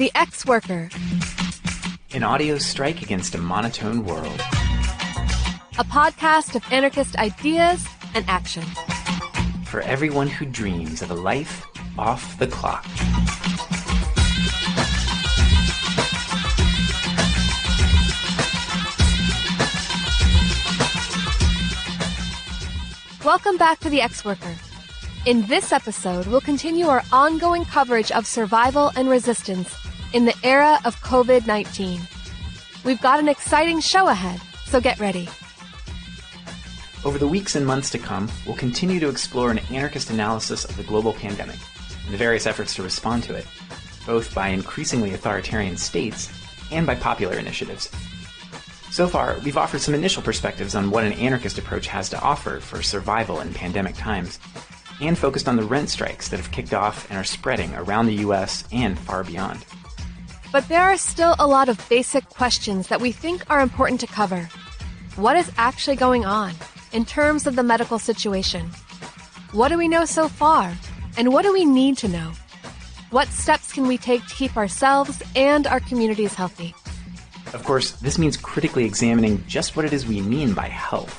The Ex-Worker, an audio strike against a monotone world. A podcast of anarchist ideas and action. For everyone who dreams of a life off the clock. Welcome back to The Ex-Worker. In this episode, we'll continue our ongoing coverage of survival and resistance in the era of COVID-19. We've got an exciting show ahead, so get ready. Over the weeks and months to come, we'll continue to explore an anarchist analysis of the global pandemic and the various efforts to respond to it, both by increasingly authoritarian states and by popular initiatives. So far, we've offered some initial perspectives on what an anarchist approach has to offer for survival in pandemic times, and focused on the rent strikes that have kicked off and are spreading around the U.S. and far beyond. But there are still a lot of basic questions that we think are important to cover. What is actually going on in terms of the medical situation? What do we know so far? And what do we need to know? What steps can we take to keep ourselves and our communities healthy? Of course, this means critically examining just what it is we mean by health,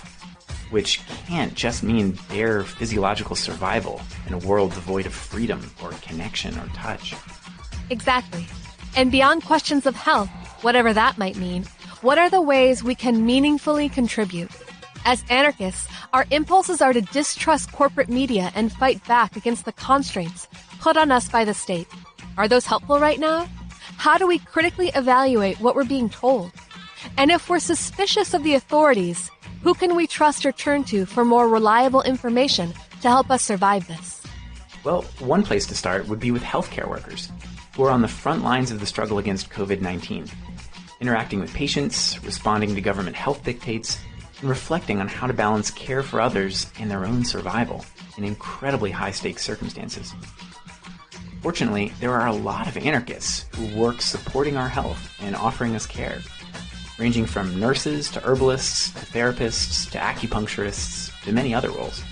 which can't just mean bare physiological survival in a world devoid of freedom or connection or touch. Exactly. And beyond questions of health, whatever that might mean, what are the ways we can meaningfully contribute? As anarchists, our impulses are to distrust corporate media and fight back against the constraints put on us by the state. Are those helpful right now? How do we critically evaluate what we're being told? And if we're suspicious of the authorities, who can we trust or turn to for more reliable information to help us survive this? Well, one place to start would be with healthcare workers, who are on the front lines of the struggle against COVID-19, interacting with patients, responding to government health dictates, and reflecting on how to balance care for others and their own survival in incredibly high-stakes circumstances. Fortunately, there are a lot of anarchists who work supporting our health and offering us care, ranging from nurses to herbalists to therapists to acupuncturists to many other roles.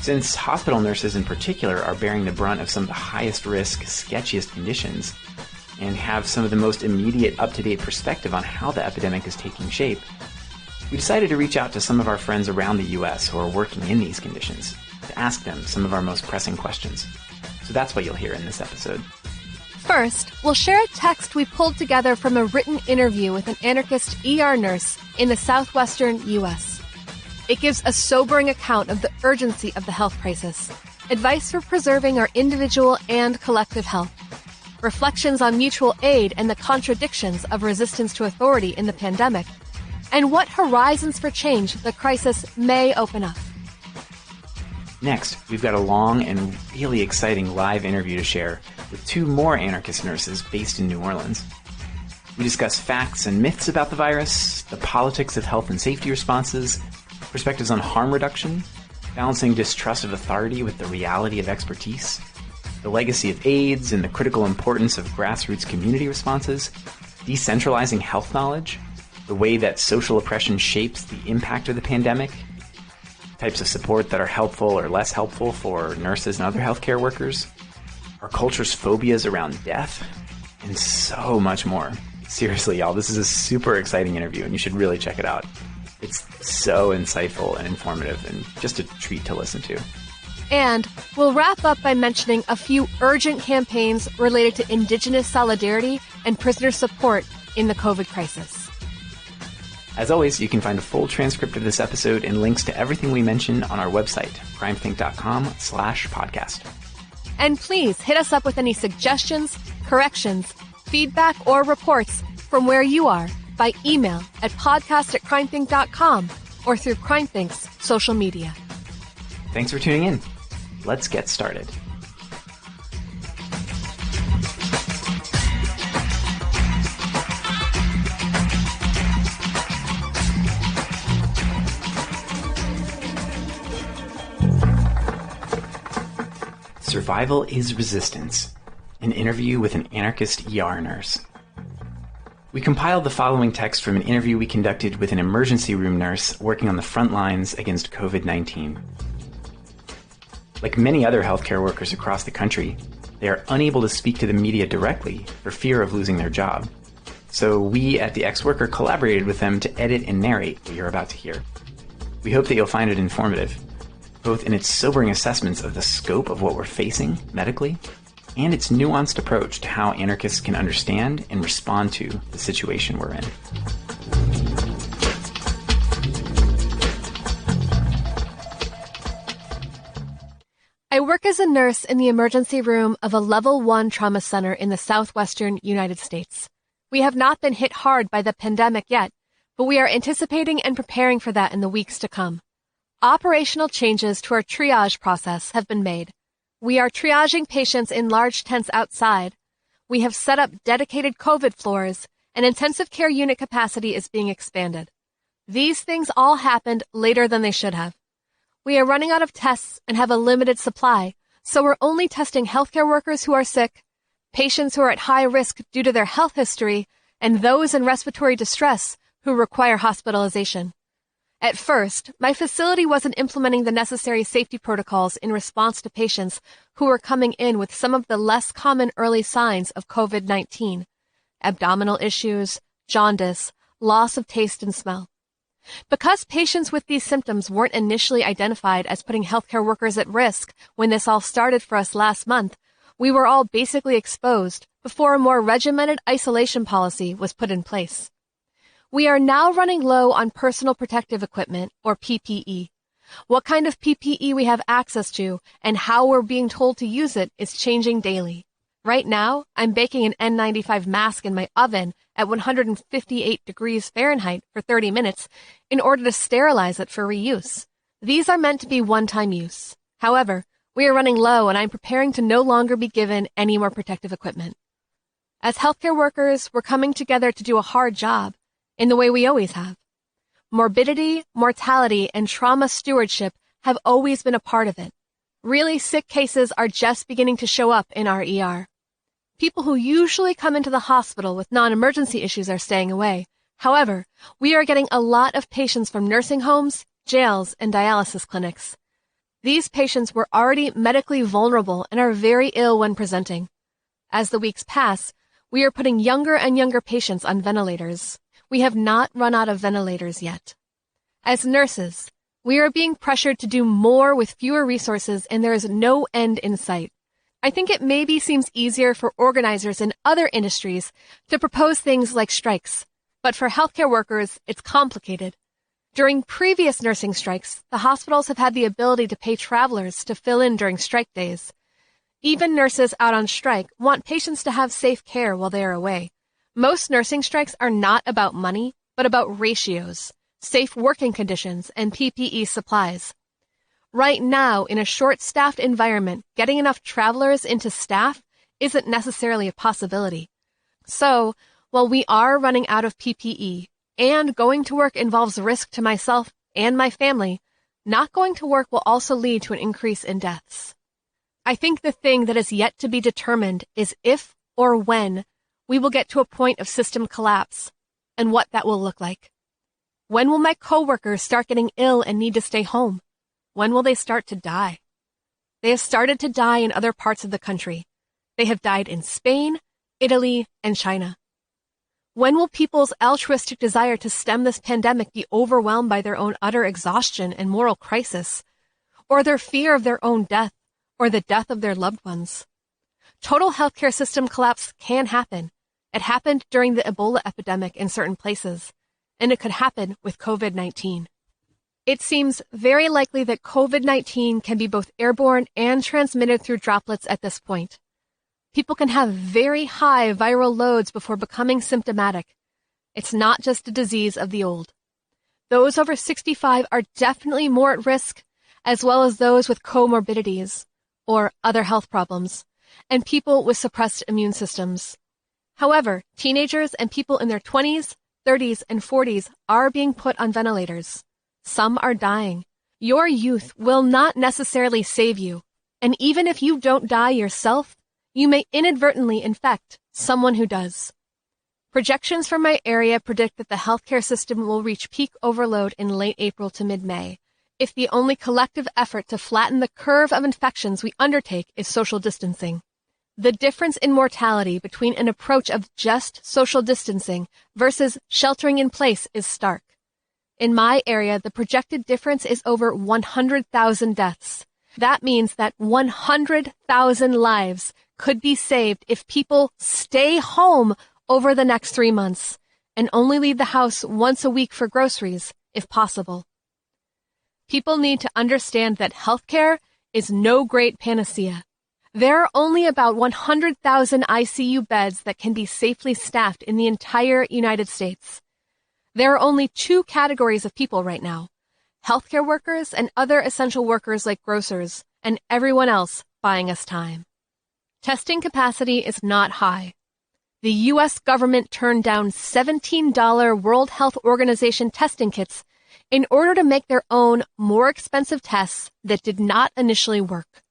Since hospital nurses in particular are bearing the brunt of some of the highest risk, sketchiest conditions, and have some of the most immediate up-to-date perspective on how the epidemic is taking shape, we decided to reach out to some of our friends around the U.S. who are working in these conditions to ask them some of our most pressing questions. So that's what you'll hear in this episode. First, we'll share a text we pulled together from a written interview with an anarchist ER nurse in the southwestern U.S. It gives a sobering account of the urgency of the health crisis, advice for preserving our individual and collective health, reflections on mutual aid and the contradictions of resistance to authority in the pandemic, and what horizons for change the crisis may open up. Next, we've got a long and really exciting live interview to share with two more anarchist nurses based in New Orleans. We discuss facts and myths about the virus, the politics of health and safety responses, perspectives on harm reduction, balancing distrust of authority with the reality of expertise, the legacy of AIDS and the critical importance of grassroots community responses, decentralizing health knowledge, the way that social oppression shapes the impact of the pandemic, types of support that are helpful or less helpful for nurses and other healthcare workers, our culture's phobias around death, and so much more. Seriously, y'all, this is a super exciting interview, and you should really check it out. It's so insightful and informative, and just a treat to listen to. And we'll wrap up by mentioning a few urgent campaigns related to Indigenous solidarity and prisoner support in the COVID crisis. As always, you can find a full transcript of this episode and links to everything we mentioned on our website, crimethink.com/podcast. And please hit us up with any suggestions, corrections, feedback, or reports from where you are by email at podcast@crimethink.com or through CrimeThink's social media. Thanks for tuning in. Let's get started. Survival is Resistance, an interview with an anarchist ER nurse. We compiled the following text from an interview we conducted with an emergency room nurse working on the front lines against COVID-19. Like many other healthcare workers across the country, They are unable to speak to the media directly for fear of losing their job. So we at The Ex-Worker collaborated with them to edit and narrate what you're about to hear. We hope that you'll find it informative, both in its sobering assessments of the scope of what we're facing medically and its nuanced approach to how anarchists can understand and respond to the situation we're in. I work as a nurse in the emergency room of a level 1 trauma center in the southwestern United States. We have not been hit hard by the pandemic yet, but we are anticipating and preparing for that in the weeks to come. Operational changes to our triage process have been made. We are triaging patients in large tents outside. We have set up dedicated COVID floors, and intensive care unit capacity is being expanded. These things all happened later than they should have. We are running out of tests and have a limited supply, so we're only testing healthcare workers who are sick, patients who are at high risk due to their health history, and those in respiratory distress who require hospitalization. At first, my facility wasn't implementing the necessary safety protocols in response to patients who were coming in with some of the less common early signs of COVID-19, abdominal issues, jaundice, loss of taste and smell. Because patients with these symptoms weren't initially identified as putting healthcare workers at risk when this all started for us last month, we were all basically exposed before a more regimented isolation policy was put in place. We are now running low on personal protective equipment, or PPE. What kind of PPE we have access to and how we're being told to use it is changing daily. Right now, I'm baking an N95 mask in my oven at 158 degrees Fahrenheit for 30 minutes in order to sterilize it for reuse. These are meant to be one-time use. However, we are running low and I'm preparing to no longer be given any more protective equipment. As healthcare workers, we're coming together to do a hard job in the way we always have. Morbidity, mortality, and trauma stewardship have always been a part of it. Really sick cases are just beginning to show up in our ER. People who usually come into the hospital with non-emergency issues are staying away. However, we are getting a lot of patients from nursing homes, jails, and dialysis clinics. These patients were already medically vulnerable and are very ill when presenting. As the weeks pass, we are putting younger and younger patients on ventilators. We have not run out of ventilators yet. As nurses, we are being pressured to do more with fewer resources and there is no end in sight. I think it maybe seems easier for organizers in other industries to propose things like strikes, but for healthcare workers, it's complicated. During previous nursing strikes, the hospitals have had the ability to pay travelers to fill in during strike days. Even nurses out on strike want patients to have safe care while they are away. Most nursing strikes are not about money, but about ratios, safe working conditions, and PPE supplies. Right now, in a short-staffed environment, getting enough travelers into staff isn't necessarily a possibility. So, while we are running out of PPE, and going to work involves risk to myself and my family, not going to work will also lead to an increase in deaths. I think the thing that is yet to be determined is if or when we will get to a point of system collapse, and what that will look like. When will my coworkers start getting ill and need to stay home? When will they start to die? They have started to die in other parts of the country. They have died in Spain, Italy, and China. When will people's altruistic desire to stem this pandemic be overwhelmed by their own utter exhaustion and moral crisis, or their fear of their own death, or the death of their loved ones? Total healthcare system collapse can happen. It happened during the Ebola epidemic in certain places, and it could happen with COVID-19. It seems very likely that COVID-19 can be both airborne and transmitted through droplets at this point. People can have very high viral loads before becoming symptomatic. It's not just a disease of the old. Those over 65 are definitely more at risk, as well as those with comorbidities or other health problems, and people with suppressed immune systems. However, teenagers and people in their 20s, 30s, and 40s are being put on ventilators. Some are dying. Your youth will not necessarily save you, and even if you don't die yourself, you may inadvertently infect someone who does. Projections from my area predict that the healthcare system will reach peak overload in late April to mid-May, if the only collective effort to flatten the curve of infections we undertake is social distancing. The difference in mortality between an approach of just social distancing versus sheltering in place is stark. In my area, the projected difference is over 100,000 deaths. That means that 100,000 lives could be saved if people stay home over the next 3 months and only leave the house once a week for groceries, if possible. People need to understand that healthcare is no great panacea. There are only about 100,000 ICU beds that can be safely staffed in the entire United States. There are only 2 categories of people right now: healthcare workers and other essential workers like grocers, and everyone else buying us time. Testing capacity is not high. The U.S. government turned down $17 World Health Organization testing kits in order to make their own more expensive tests that did not initially work.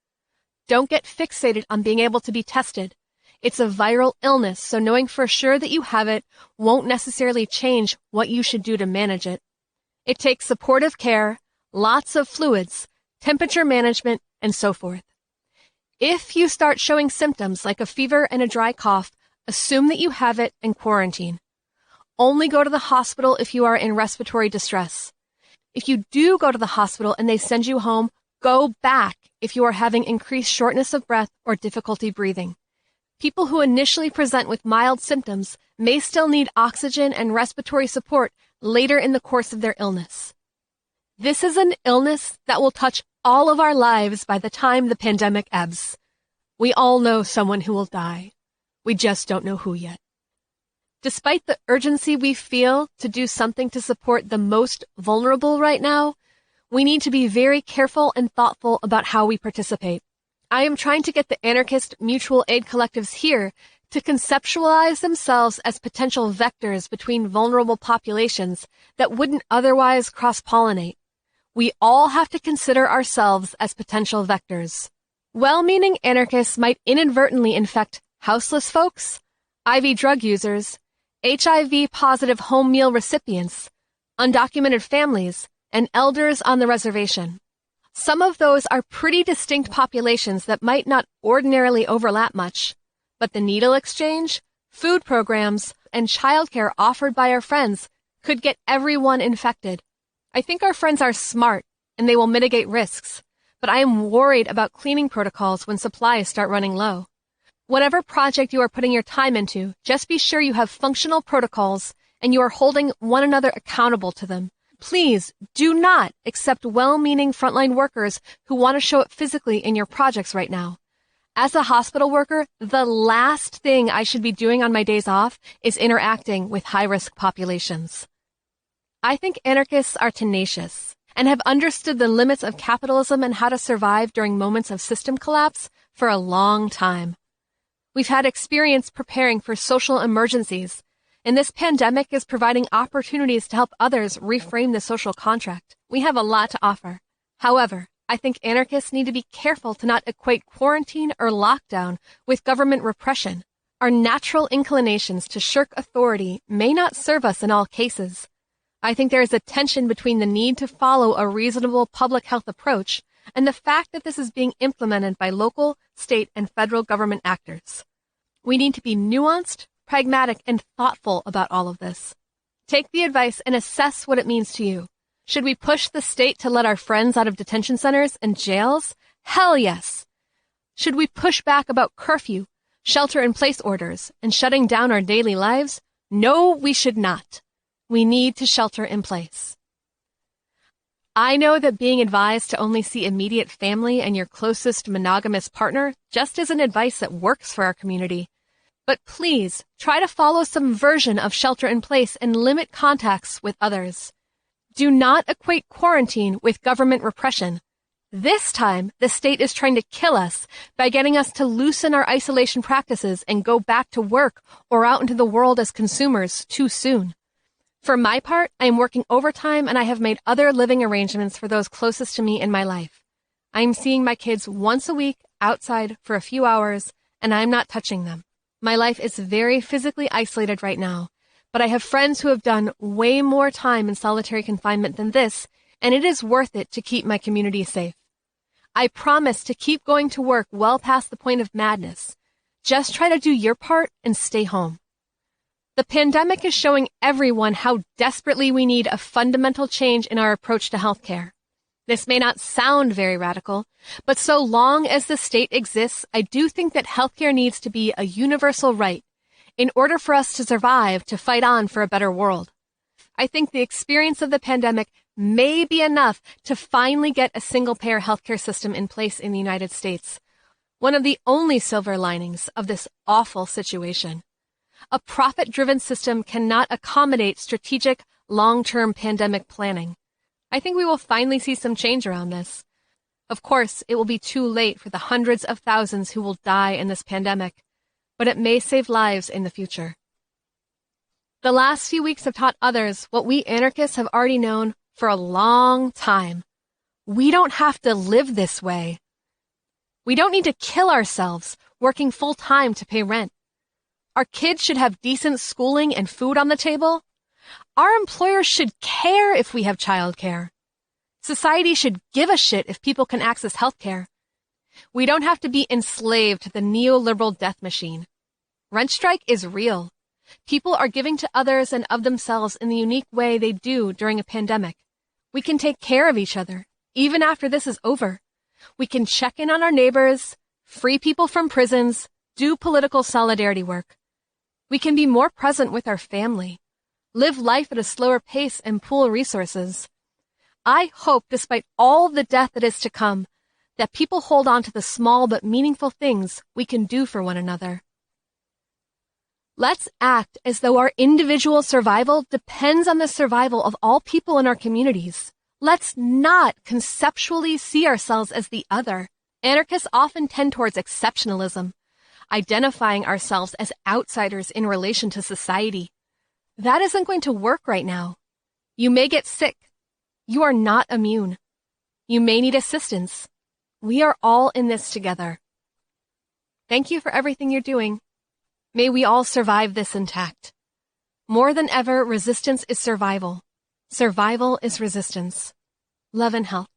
Don't get fixated on being able to be tested. It's a viral illness, so knowing for sure that you have it won't necessarily change what you should do to manage it. It takes supportive care, lots of fluids, temperature management, and so forth. If you start showing symptoms like a fever and a dry cough, assume that you have it and quarantine. Only go to the hospital if you are in respiratory distress. If you do go to the hospital and they send you home, go back if you are having increased shortness of breath or difficulty breathing. People who initially present with mild symptoms may still need oxygen and respiratory support later in the course of their illness. This is an illness that will touch all of our lives by the time the pandemic ebbs. We all know someone who will die. We just don't know who yet. Despite the urgency we feel to do something to support the most vulnerable right now, we need to be very careful and thoughtful about how we participate. I am trying to get the anarchist mutual aid collectives here to conceptualize themselves as potential vectors between vulnerable populations that wouldn't otherwise cross-pollinate. We all have to consider ourselves as potential vectors. Well-meaning anarchists might inadvertently infect houseless folks, IV drug users, HIV-positive home meal recipients, undocumented families, and elders on the reservation. Some of those are pretty distinct populations that might not ordinarily overlap much, but the needle exchange, food programs, and childcare offered by our friends could get everyone infected. I think our friends are smart, and they will mitigate risks, but I am worried about cleaning protocols when supplies start running low. Whatever project you are putting your time into, just be sure you have functional protocols and you are holding one another accountable to them. Please do not accept well-meaning frontline workers who want to show up physically in your projects right now. As a hospital worker, the last thing I should be doing on my days off is interacting with high-risk populations. I think anarchists are tenacious and have understood the limits of capitalism and how to survive during moments of system collapse for a long time. We've had experience preparing for social emergencies, and this pandemic is providing opportunities to help others reframe the social contract. We have a lot to offer. However, I think anarchists need to be careful to not equate quarantine or lockdown with government repression. Our natural inclinations to shirk authority may not serve us in all cases. I think there is a tension between the need to follow a reasonable public health approach and the fact that this is being implemented by local, state, and federal government actors. We need to be nuanced, pragmatic, and thoughtful about all of this. Take the advice and assess what it means to you. Should we push the state to let our friends out of detention centers and jails? Hell yes. Should we push back about curfew, shelter-in-place orders, and shutting down our daily lives? No, we should not. We need to shelter in place. I know that being advised to only see immediate family and your closest monogamous partner just isn't advice that works for our community. But please, try to follow some version of shelter in place and limit contacts with others. Do not equate quarantine with government repression. This time, the state is trying to kill us by getting us to loosen our isolation practices and go back to work or out into the world as consumers too soon. For my part, I am working overtime and I have made other living arrangements for those closest to me in my life. I am seeing my kids once a week outside for a few hours, and I am not touching them. My life is very physically isolated right now, but I have friends who have done way more time in solitary confinement than this, and it is worth it to keep my community safe. I promise to keep going to work well past the point of madness, Just try to do your part and stay home. The pandemic is showing everyone how desperately we need a fundamental change in our approach to healthcare. This may not sound very radical, but so long as the state exists, I do think that healthcare needs to be a universal right in order for us to survive, to fight on for a better world. I think the experience of the pandemic may be enough to finally get a single-payer healthcare system in place in the United States, one of the only silver linings of this awful situation. A profit-driven system cannot accommodate strategic, long-term pandemic planning. I think we will finally see some change around this. Of course, it will be too late for the hundreds of thousands who will die in this pandemic, but it may save lives in the future. The last few weeks have taught others what we anarchists have already known for a long time. We don't have to live this way. We don't need to kill ourselves working full-time to pay rent. Our kids should have decent schooling and food on the table. Our employers should care if we have childcare. Society should give a shit if people can access healthcare. We don't have to be enslaved to the neoliberal death machine. Rent strike is real. People are giving to others and of themselves in the unique way they do during a pandemic. We can take care of each other, even after this is over. We can check in on our neighbors, free people from prisons, do political solidarity work. We can be more present with our family, live life at a slower pace, and pool resources. I hope, despite all the death that is to come, that people hold on to the small but meaningful things we can do for one another. Let's act as though our individual survival depends on the survival of all people in our communities. Let's not conceptually see ourselves as the other. Anarchists often tend towards exceptionalism, identifying ourselves as outsiders in relation to society. That isn't going to work right now. You may get sick. You are not immune. You may need assistance. We are all in this together. Thank you for everything you're doing. May we all survive this intact. More than ever, resistance is survival. Survival is resistance. Love and health.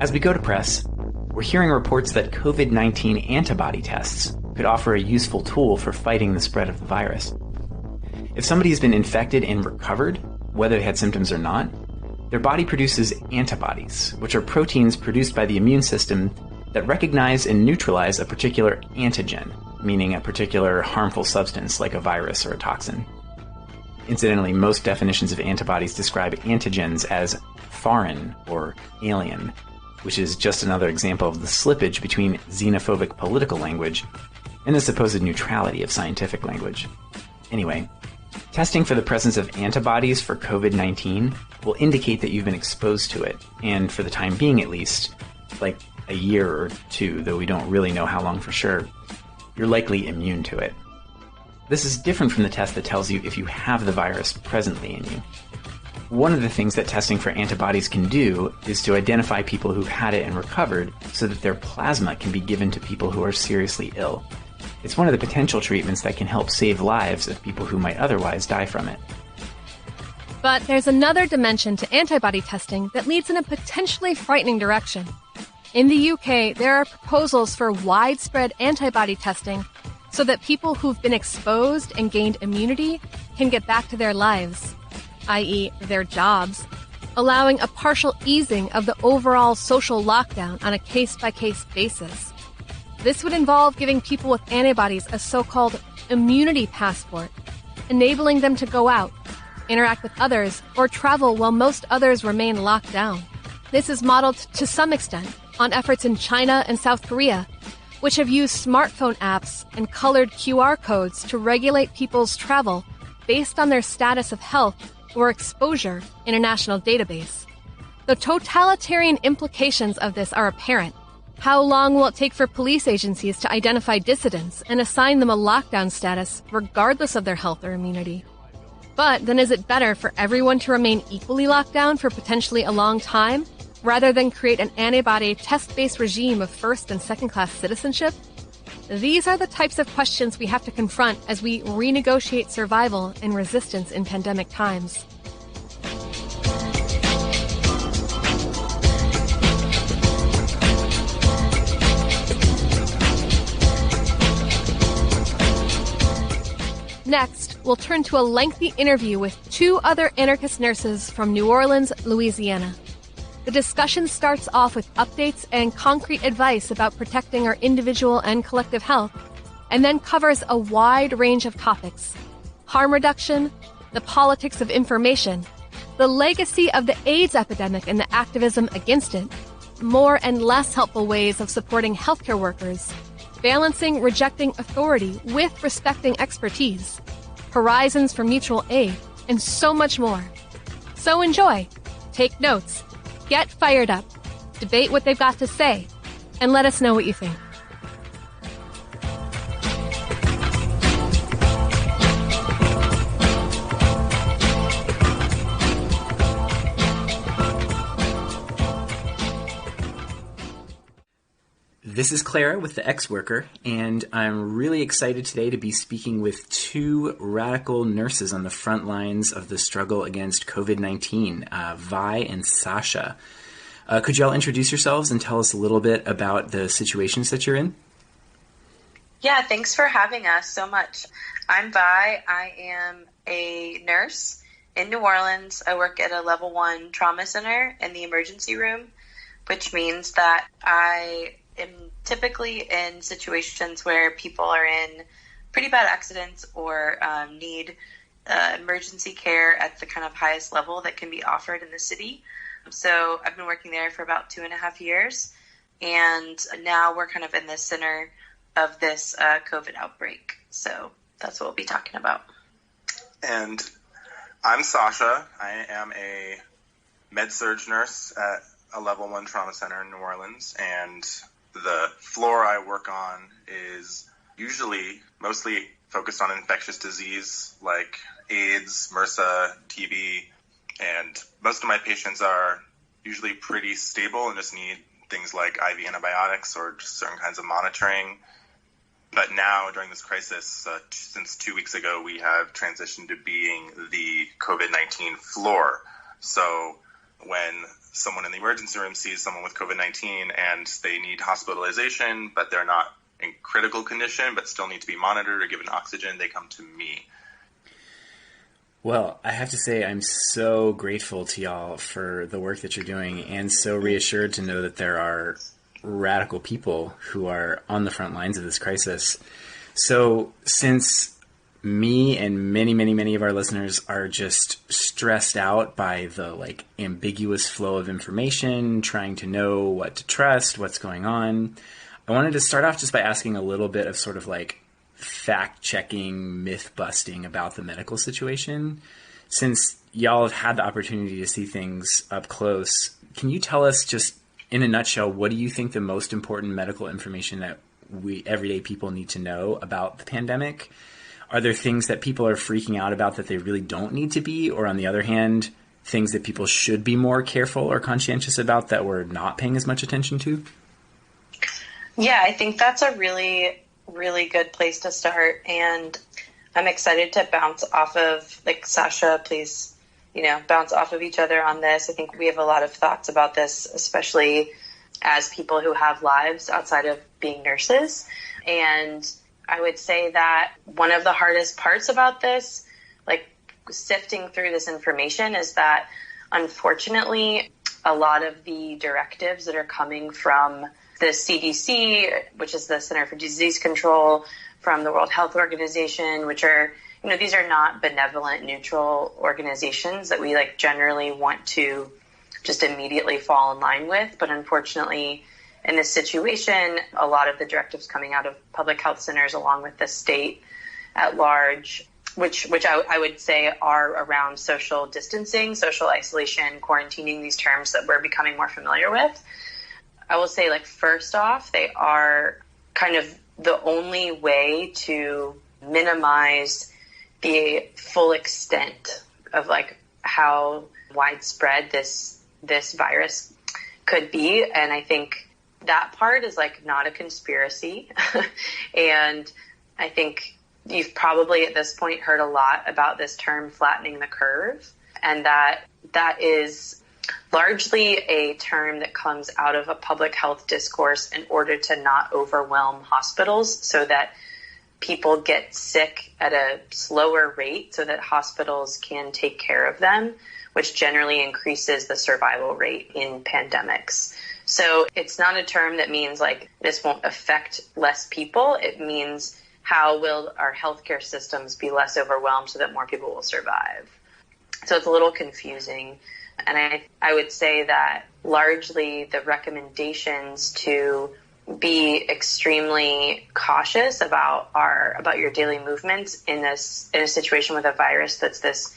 As we go to press, we're hearing reports that COVID-19 antibody tests could offer a useful tool for fighting the spread of the virus. If somebody has been infected and recovered, whether they had symptoms or not, their body produces antibodies, which are proteins produced by the immune system that recognize and neutralize a particular antigen, meaning a particular harmful substance like a virus or a toxin. Incidentally, most definitions of antibodies describe antigens as foreign or alien, which is just another example of the slippage between xenophobic political language and the supposed neutrality of scientific language. Anyway, testing for the presence of antibodies for COVID-19 will indicate that you've been exposed to it, and for the time being at least, like a year or two, though we don't really know how long for sure, you're likely immune to it. This is different from the test that tells you if you have the virus presently in you. One of the things that testing for antibodies can do is to identify people who've had it and recovered so that their plasma can be given to people who are seriously ill. It's one of the potential treatments that can help save lives of people who might otherwise die from it. But there's another dimension to antibody testing that leads in a potentially frightening direction. In the UK, there are proposals for widespread antibody testing so that people who've been exposed and gained immunity can get back to their lives, i.e. their jobs, allowing a partial easing of the overall social lockdown on a case-by-case basis. This would involve giving people with antibodies a so-called immunity passport, enabling them to go out, interact with others, or travel while most others remain locked down. This is modeled to some extent on efforts in China and South Korea, which have used smartphone apps and colored QR codes to regulate people's travel based on their status of health or exposure in a national database. The totalitarian implications of this are apparent. How long will it take for police agencies to identify dissidents and assign them a lockdown status regardless of their health or immunity? But then is it better for everyone to remain equally locked down for potentially a long time, rather than create an antibody test-based regime of first and second-class citizenship? These are the types of questions we have to confront as we renegotiate survival and resistance in pandemic times. Next, we'll turn to a lengthy interview with two other anarchist nurses from New Orleans, Louisiana. The discussion starts off with updates and concrete advice about protecting our individual and collective health, and then covers a wide range of topics: harm reduction, the politics of information, the legacy of the AIDS epidemic and the activism against it, more and less helpful ways of supporting healthcare workers, balancing rejecting authority with respecting expertise, horizons for mutual aid, and so much more. So enjoy, take notes, get fired up, debate what they've got to say, and let us know what you think. This is Clara with The Ex-Worker, and I'm really excited today to be speaking with two radical nurses on the front lines of the struggle against COVID-19, Vi and Sasha. Could y'all introduce yourselves and tell us a little bit about the situations that you're in? Yeah, thanks for having us so much. I'm Vi. I am a nurse in New Orleans. I work at a level 1 trauma center in the emergency room, which means that I am typically in situations where people are in pretty bad accidents or need emergency care at the kind of highest level that can be offered in the city. So I've been working there for about 2.5 years, and now we're kind of in the center of this COVID outbreak. So that's what we'll be talking about. And I'm Sasha. I am a med-surg nurse at a level 1 trauma center in New Orleans, and the floor I work on is usually mostly focused on infectious disease like AIDS, MRSA, TB, and most of my patients are usually pretty stable and just need things like IV antibiotics or just certain kinds of monitoring. But now, during this crisis, since 2 weeks ago, we have transitioned to being the COVID-19 floor. So when someone in the emergency room sees someone with COVID-19 and they need hospitalization, but they're not in critical condition, but still need to be monitored or given oxygen, they come to me. Well, I have to say I'm so grateful to y'all for the work that you're doing, and so reassured to know that there are radical people who are on the front lines of this crisis. So since me and many of our listeners are just stressed out by the ambiguous flow of information, trying to know what to trust, what's going on, I wanted to start off just by asking a little bit of sort of fact-checking, myth-busting about the medical situation. Since y'all have had the opportunity to see things up close, can you tell us just in a nutshell, what do you think the most important medical information that we everyday people need to know about the pandemic? Are there things that people are freaking out about that they really don't need to be? Or on the other hand, things that people should be more careful or conscientious about that we're not paying as much attention to? Yeah, I think that's a really, really good place to start. And I'm excited to bounce off of, Sasha, please, bounce off of each other on this. I think we have a lot of thoughts about this, especially as people who have lives outside of being nurses. And I would say that one of the hardest parts about this, sifting through this information, is that unfortunately a lot of the directives that are coming from the CDC, which is the Center for Disease Control, from the World Health Organization, which are, these are not benevolent, neutral organizations that we generally want to just immediately fall in line with. But unfortunately, in this situation, a lot of the directives coming out of public health centers, along with the state at large, which I would say are around social distancing, social isolation, quarantining, these terms that we're becoming more familiar with. I will say, first off, they are kind of the only way to minimize the full extent of how widespread this virus could be. And I think that part is not a conspiracy. And I think you've probably at this point heard a lot about this term flattening the curve. And that is largely a term that comes out of a public health discourse in order to not overwhelm hospitals so that people get sick at a slower rate so that hospitals can take care of them, which generally increases the survival rate in pandemics. So it's not a term that means like this won't affect less people. It means how will our healthcare systems be less overwhelmed so that more people will survive. So it's a little confusing. And I would say that largely the recommendations to be extremely cautious about your daily movements in a situation with a virus that's this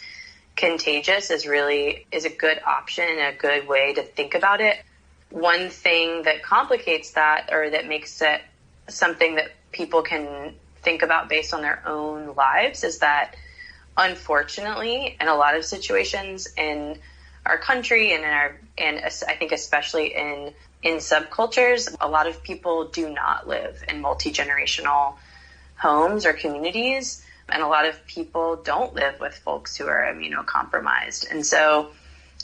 contagious is a good option, a good way to think about it. One thing that complicates that, or that makes it something that people can think about based on their own lives, is that unfortunately, in a lot of situations in our country and I think especially in subcultures, a lot of people do not live in multi-generational homes or communities, and a lot of people don't live with folks who are immunocompromised. And so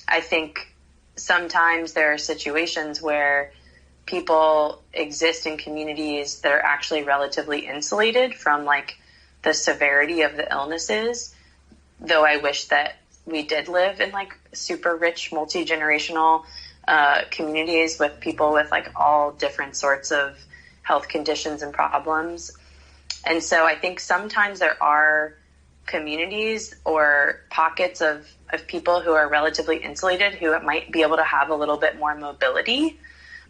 I think sometimes there are situations where people exist in communities that are actually relatively insulated from like the severity of the illnesses, though I wish that we did live in like super rich multi-generational communities with people with like all different sorts of health conditions and problems. And so I think sometimes there are communities or pockets of people who are relatively insulated who might be able to have a little bit more mobility,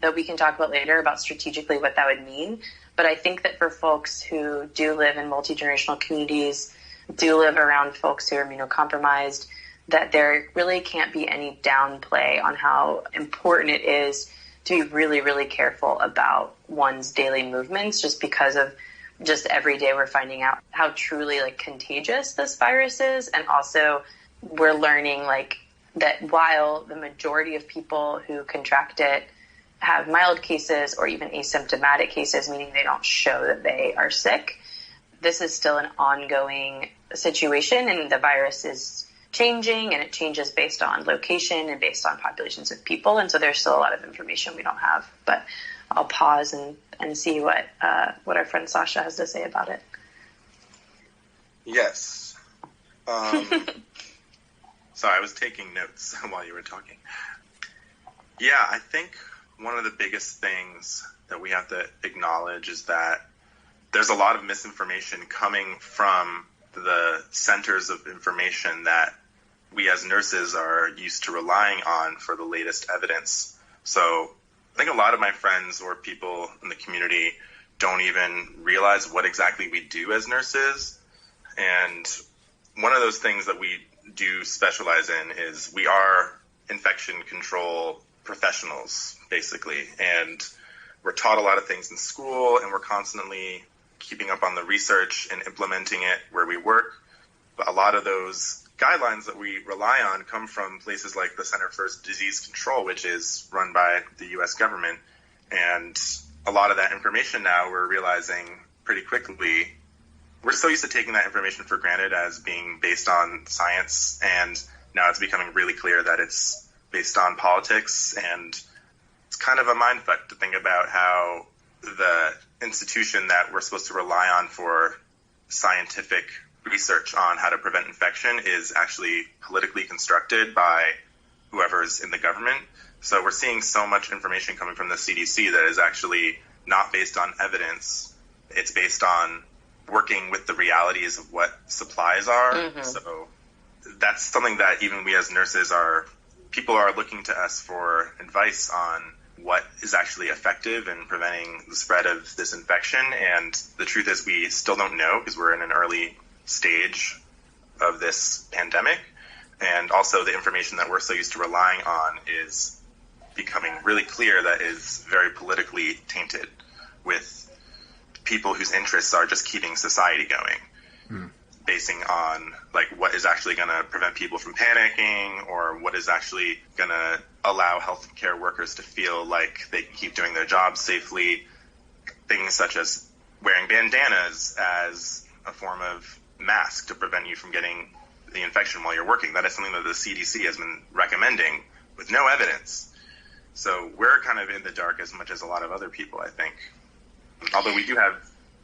that we can talk about later about strategically what that would mean. But I think that for folks who do live in multi-generational communities, do live around folks who are immunocompromised, that there really can't be any downplay on how important it is to be really, really careful about one's daily movements, just because of just every day we're finding out how truly like contagious this virus is. And also we're learning like that while the majority of people who contract it have mild cases or even asymptomatic cases, meaning they don't show that they are sick, this is still an ongoing situation, and the virus is changing, and it changes based on location and based on populations of people. And so there's still a lot of information we don't have, but I'll pause and see what our friend Sasha has to say about it. Yes. Sorry, I was taking notes while you were talking. Yeah, I think one of the biggest things that we have to acknowledge is that there's a lot of misinformation coming from the centers of information that we as nurses are used to relying on for the latest evidence. So I think a lot of my friends or people in the community don't even realize what exactly we do as nurses. And one of those things that we do specialize in is we are infection control professionals, basically. And we're taught a lot of things in school, and we're constantly keeping up on the research and implementing it where we work. But a lot of those guidelines that we rely on come from places like the Center for Disease Control, which is run by the U.S. government. And a lot of that information now, we're realizing pretty quickly, we're so used to taking that information for granted as being based on science, and now it's becoming really clear that it's based on politics. And it's kind of a mindfuck to think about how the institution that we're supposed to rely on for scientific research on how to prevent infection is actually politically constructed by whoever's in the government. So we're seeing so much information coming from the CDC that is actually not based on evidence. It's based on working with the realities of what supplies are. Mm-hmm. So that's something that even we as nurses people are looking to us for advice on what is actually effective in preventing the spread of this infection. And the truth is we still don't know, because we're in an early stage of this pandemic. And also the information that we're so used to relying on is becoming really clear that is very politically tainted with people whose interests are just keeping society going, basing on like what is actually going to prevent people from panicking, or what is actually going to allow healthcare workers to feel like they can keep doing their jobs safely. Things such as wearing bandanas as a form of mask to prevent you from getting the infection while you're working. That is something that the CDC has been recommending with no evidence. So we're kind of in the dark as much as a lot of other people, I think. Although we do have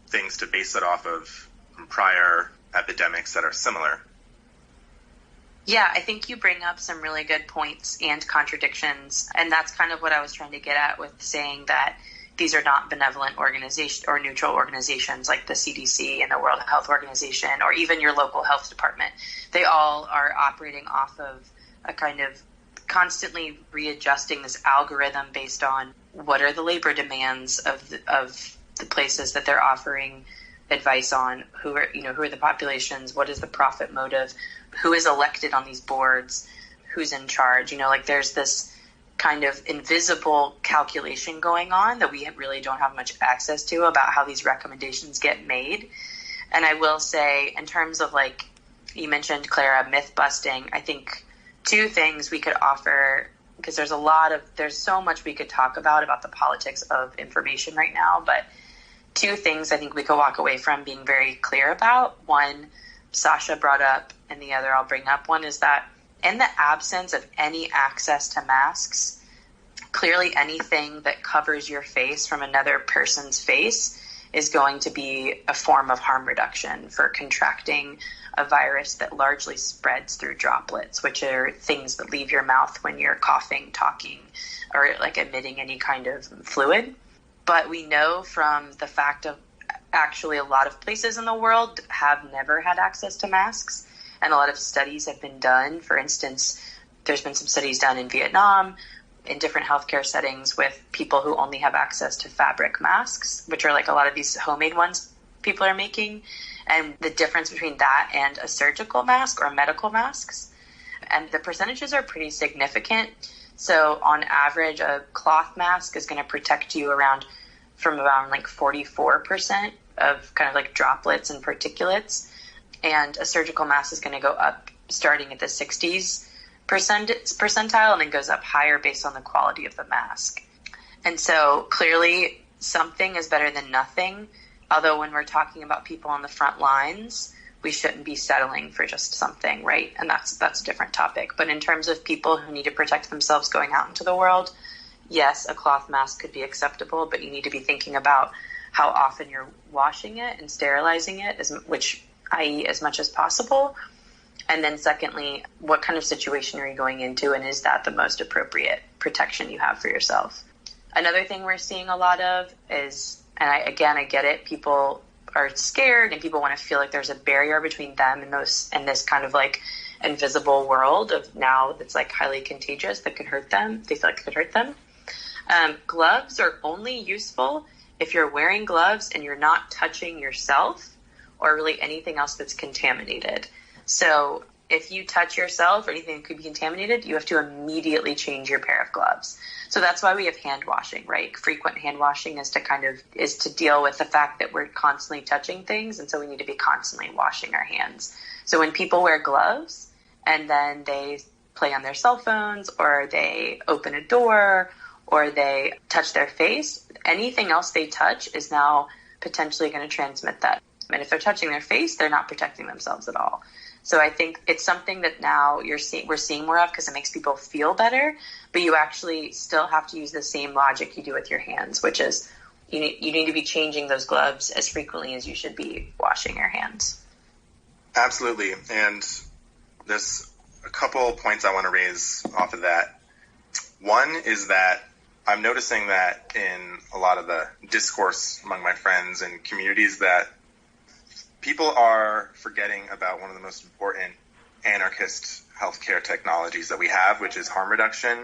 things to base it off of from prior epidemics that are similar. Yeah, I think you bring up some really good points and contradictions, and that's kind of what I was trying to get at with saying that these are not benevolent organizations or neutral organizations like the CDC and the World Health Organization or even your local health department. They all are operating off of a kind of constantly readjusting this algorithm based on what are the labor demands of the places that they're offering advice on, who are the populations, what is the profit motive, who is elected on these boards, who's in charge. There's this kind of invisible calculation going on that we really don't have much access to about how these recommendations get made. And I will say, in terms of you mentioned, Clara, myth busting, I think two things we could offer, because there's so much we could talk about the politics of information right now, but two things I think we could walk away from being very clear about. One, Sasha brought up, and the other I'll bring up. One is that in the absence of any access to masks, clearly anything that covers your face from another person's face is going to be a form of harm reduction for contracting a virus that largely spreads through droplets, which are things that leave your mouth when you're coughing, talking, or emitting any kind of fluid. But we know from the fact of actually a lot of places in the world have never had access to masks, and a lot of studies have been done. For instance, there's been some studies done in Vietnam in different healthcare settings with people who only have access to fabric masks, which are a lot of these homemade ones people are making, and the difference between that and a surgical mask or medical masks. And the percentages are pretty significant. So on average, a cloth mask is going to protect you from around 44% of kind of droplets and particulates. And a surgical mask is going to go up starting at the 60s percentile and then goes up higher based on the quality of the mask. And so clearly something is better than nothing. Although when we're talking about people on the front lines, we shouldn't be settling for just something, right? And that's a different topic. But in terms of people who need to protect themselves going out into the world, yes, a cloth mask could be acceptable, but you need to be thinking about how often you're washing it and sterilizing it, i.e. as much as possible. And then secondly, what kind of situation are you going into, and is that the most appropriate protection you have for yourself? Another thing we're seeing a lot of is, and I get it, people are scared and people want to feel like there's a barrier between them and this kind of invisible world of now that's highly contagious that could hurt them. They feel like it could hurt them. Gloves are only useful if you're wearing gloves and you're not touching yourself or really anything else that's contaminated. So if you touch yourself or anything that could be contaminated, you have to immediately change your pair of gloves. So that's why we have hand washing, right? Frequent hand washing is to deal with the fact that we're constantly touching things, and so we need to be constantly washing our hands. So when people wear gloves and then they play on their cell phones or they open a door or they touch their face, anything else they touch is now potentially going to transmit that. And if they're touching their face, they're not protecting themselves at all. So I think it's something that now we're seeing more of because it makes people feel better, but you actually still have to use the same logic you do with your hands, which is you need to be changing those gloves as frequently as you should be washing your hands. Absolutely. And there's a couple points I want to raise off of that. One is that I'm noticing that in a lot of the discourse among my friends and communities that people are forgetting about one of the most important anarchist healthcare technologies that we have, which is harm reduction.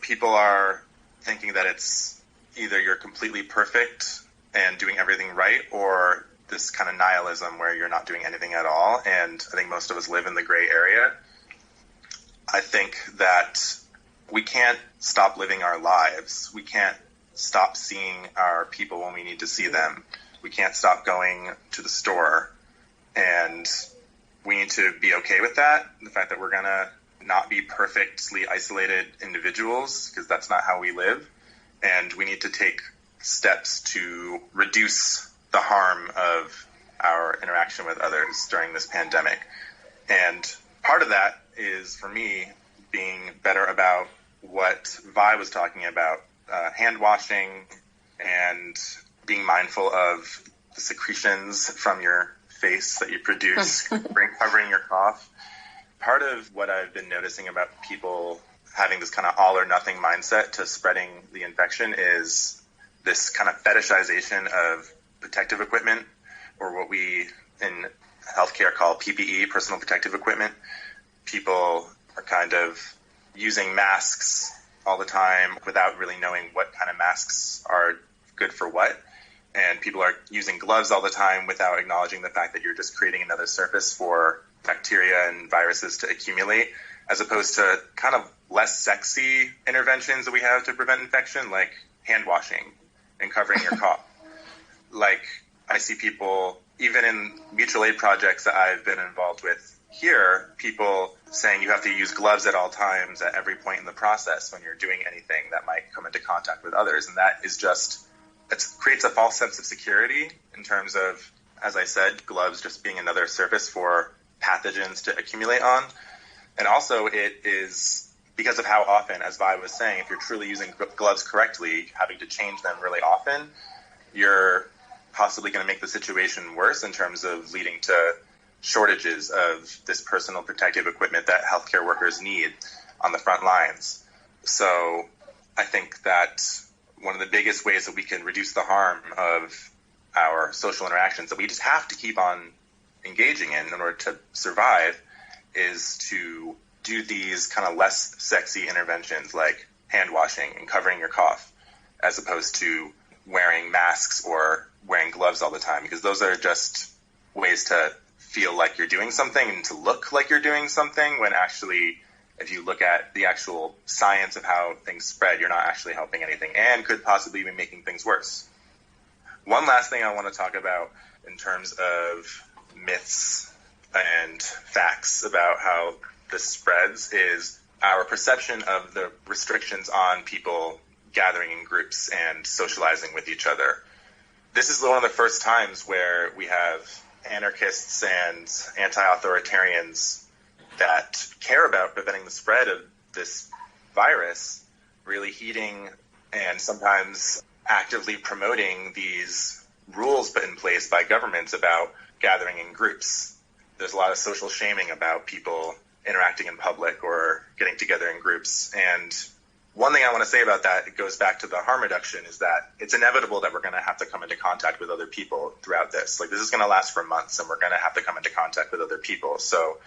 People are thinking that it's either you're completely perfect and doing everything right, or this kind of nihilism where you're not doing anything at all. And I think most of us live in the gray area. I think that we can't stop living our lives. We can't stop seeing our people when we need to see them. We can't stop going to the store, and we need to be okay with that, the fact that we're going to not be perfectly isolated individuals, because that's not how we live, and we need to take steps to reduce the harm of our interaction with others during this pandemic. And part of that is, for me, being better about what Vi was talking about, hand washing and being mindful of the secretions from your face that you produce, covering your cough. Part of what I've been noticing about people having this kind of all or nothing mindset to spreading the infection is this kind of fetishization of protective equipment, or what we in healthcare call PPE, personal protective equipment. People are kind of using masks all the time without really knowing what kind of masks are good for what. And people are using gloves all the time without acknowledging the fact that you're just creating another surface for bacteria and viruses to accumulate, as opposed to kind of less sexy interventions that we have to prevent infection, like hand washing and covering your cough. Like, I see people, even in mutual aid projects that I've been involved with here, people saying you have to use gloves at all times at every point in the process when you're doing anything that might come into contact with others. And that is just, it creates a false sense of security in terms of, as I said, gloves just being another surface for pathogens to accumulate on. And also it is because of how often, as Vi was saying, if you're truly using gloves correctly, having to change them really often, you're possibly going to make the situation worse in terms of leading to shortages of this personal protective equipment that healthcare workers need on the front lines. So I think that one of the biggest ways that we can reduce the harm of our social interactions that we just have to keep on engaging in order to survive is to do these kind of less sexy interventions like hand washing and covering your cough, as opposed to wearing masks or wearing gloves all the time, because those are just ways to feel like you're doing something and to look like you're doing something, when actually, if you look at the actual science of how things spread, you're not actually helping anything and could possibly be making things worse. One last thing I want to talk about in terms of myths and facts about how this spreads is our perception of the restrictions on people gathering in groups and socializing with each other. This is one of the first times where we have anarchists and anti-authoritarians that care about preventing the spread of this virus really heeding and sometimes actively promoting these rules put in place by governments about gathering in groups. There's a lot of social shaming about people interacting in public or getting together in groups. And one thing I want to say about that, it goes back to the harm reduction, is that it's inevitable that we're going to have to come into contact with other people throughout this. Like, this is going to last for months, and we're going to have to come into contact with other people. So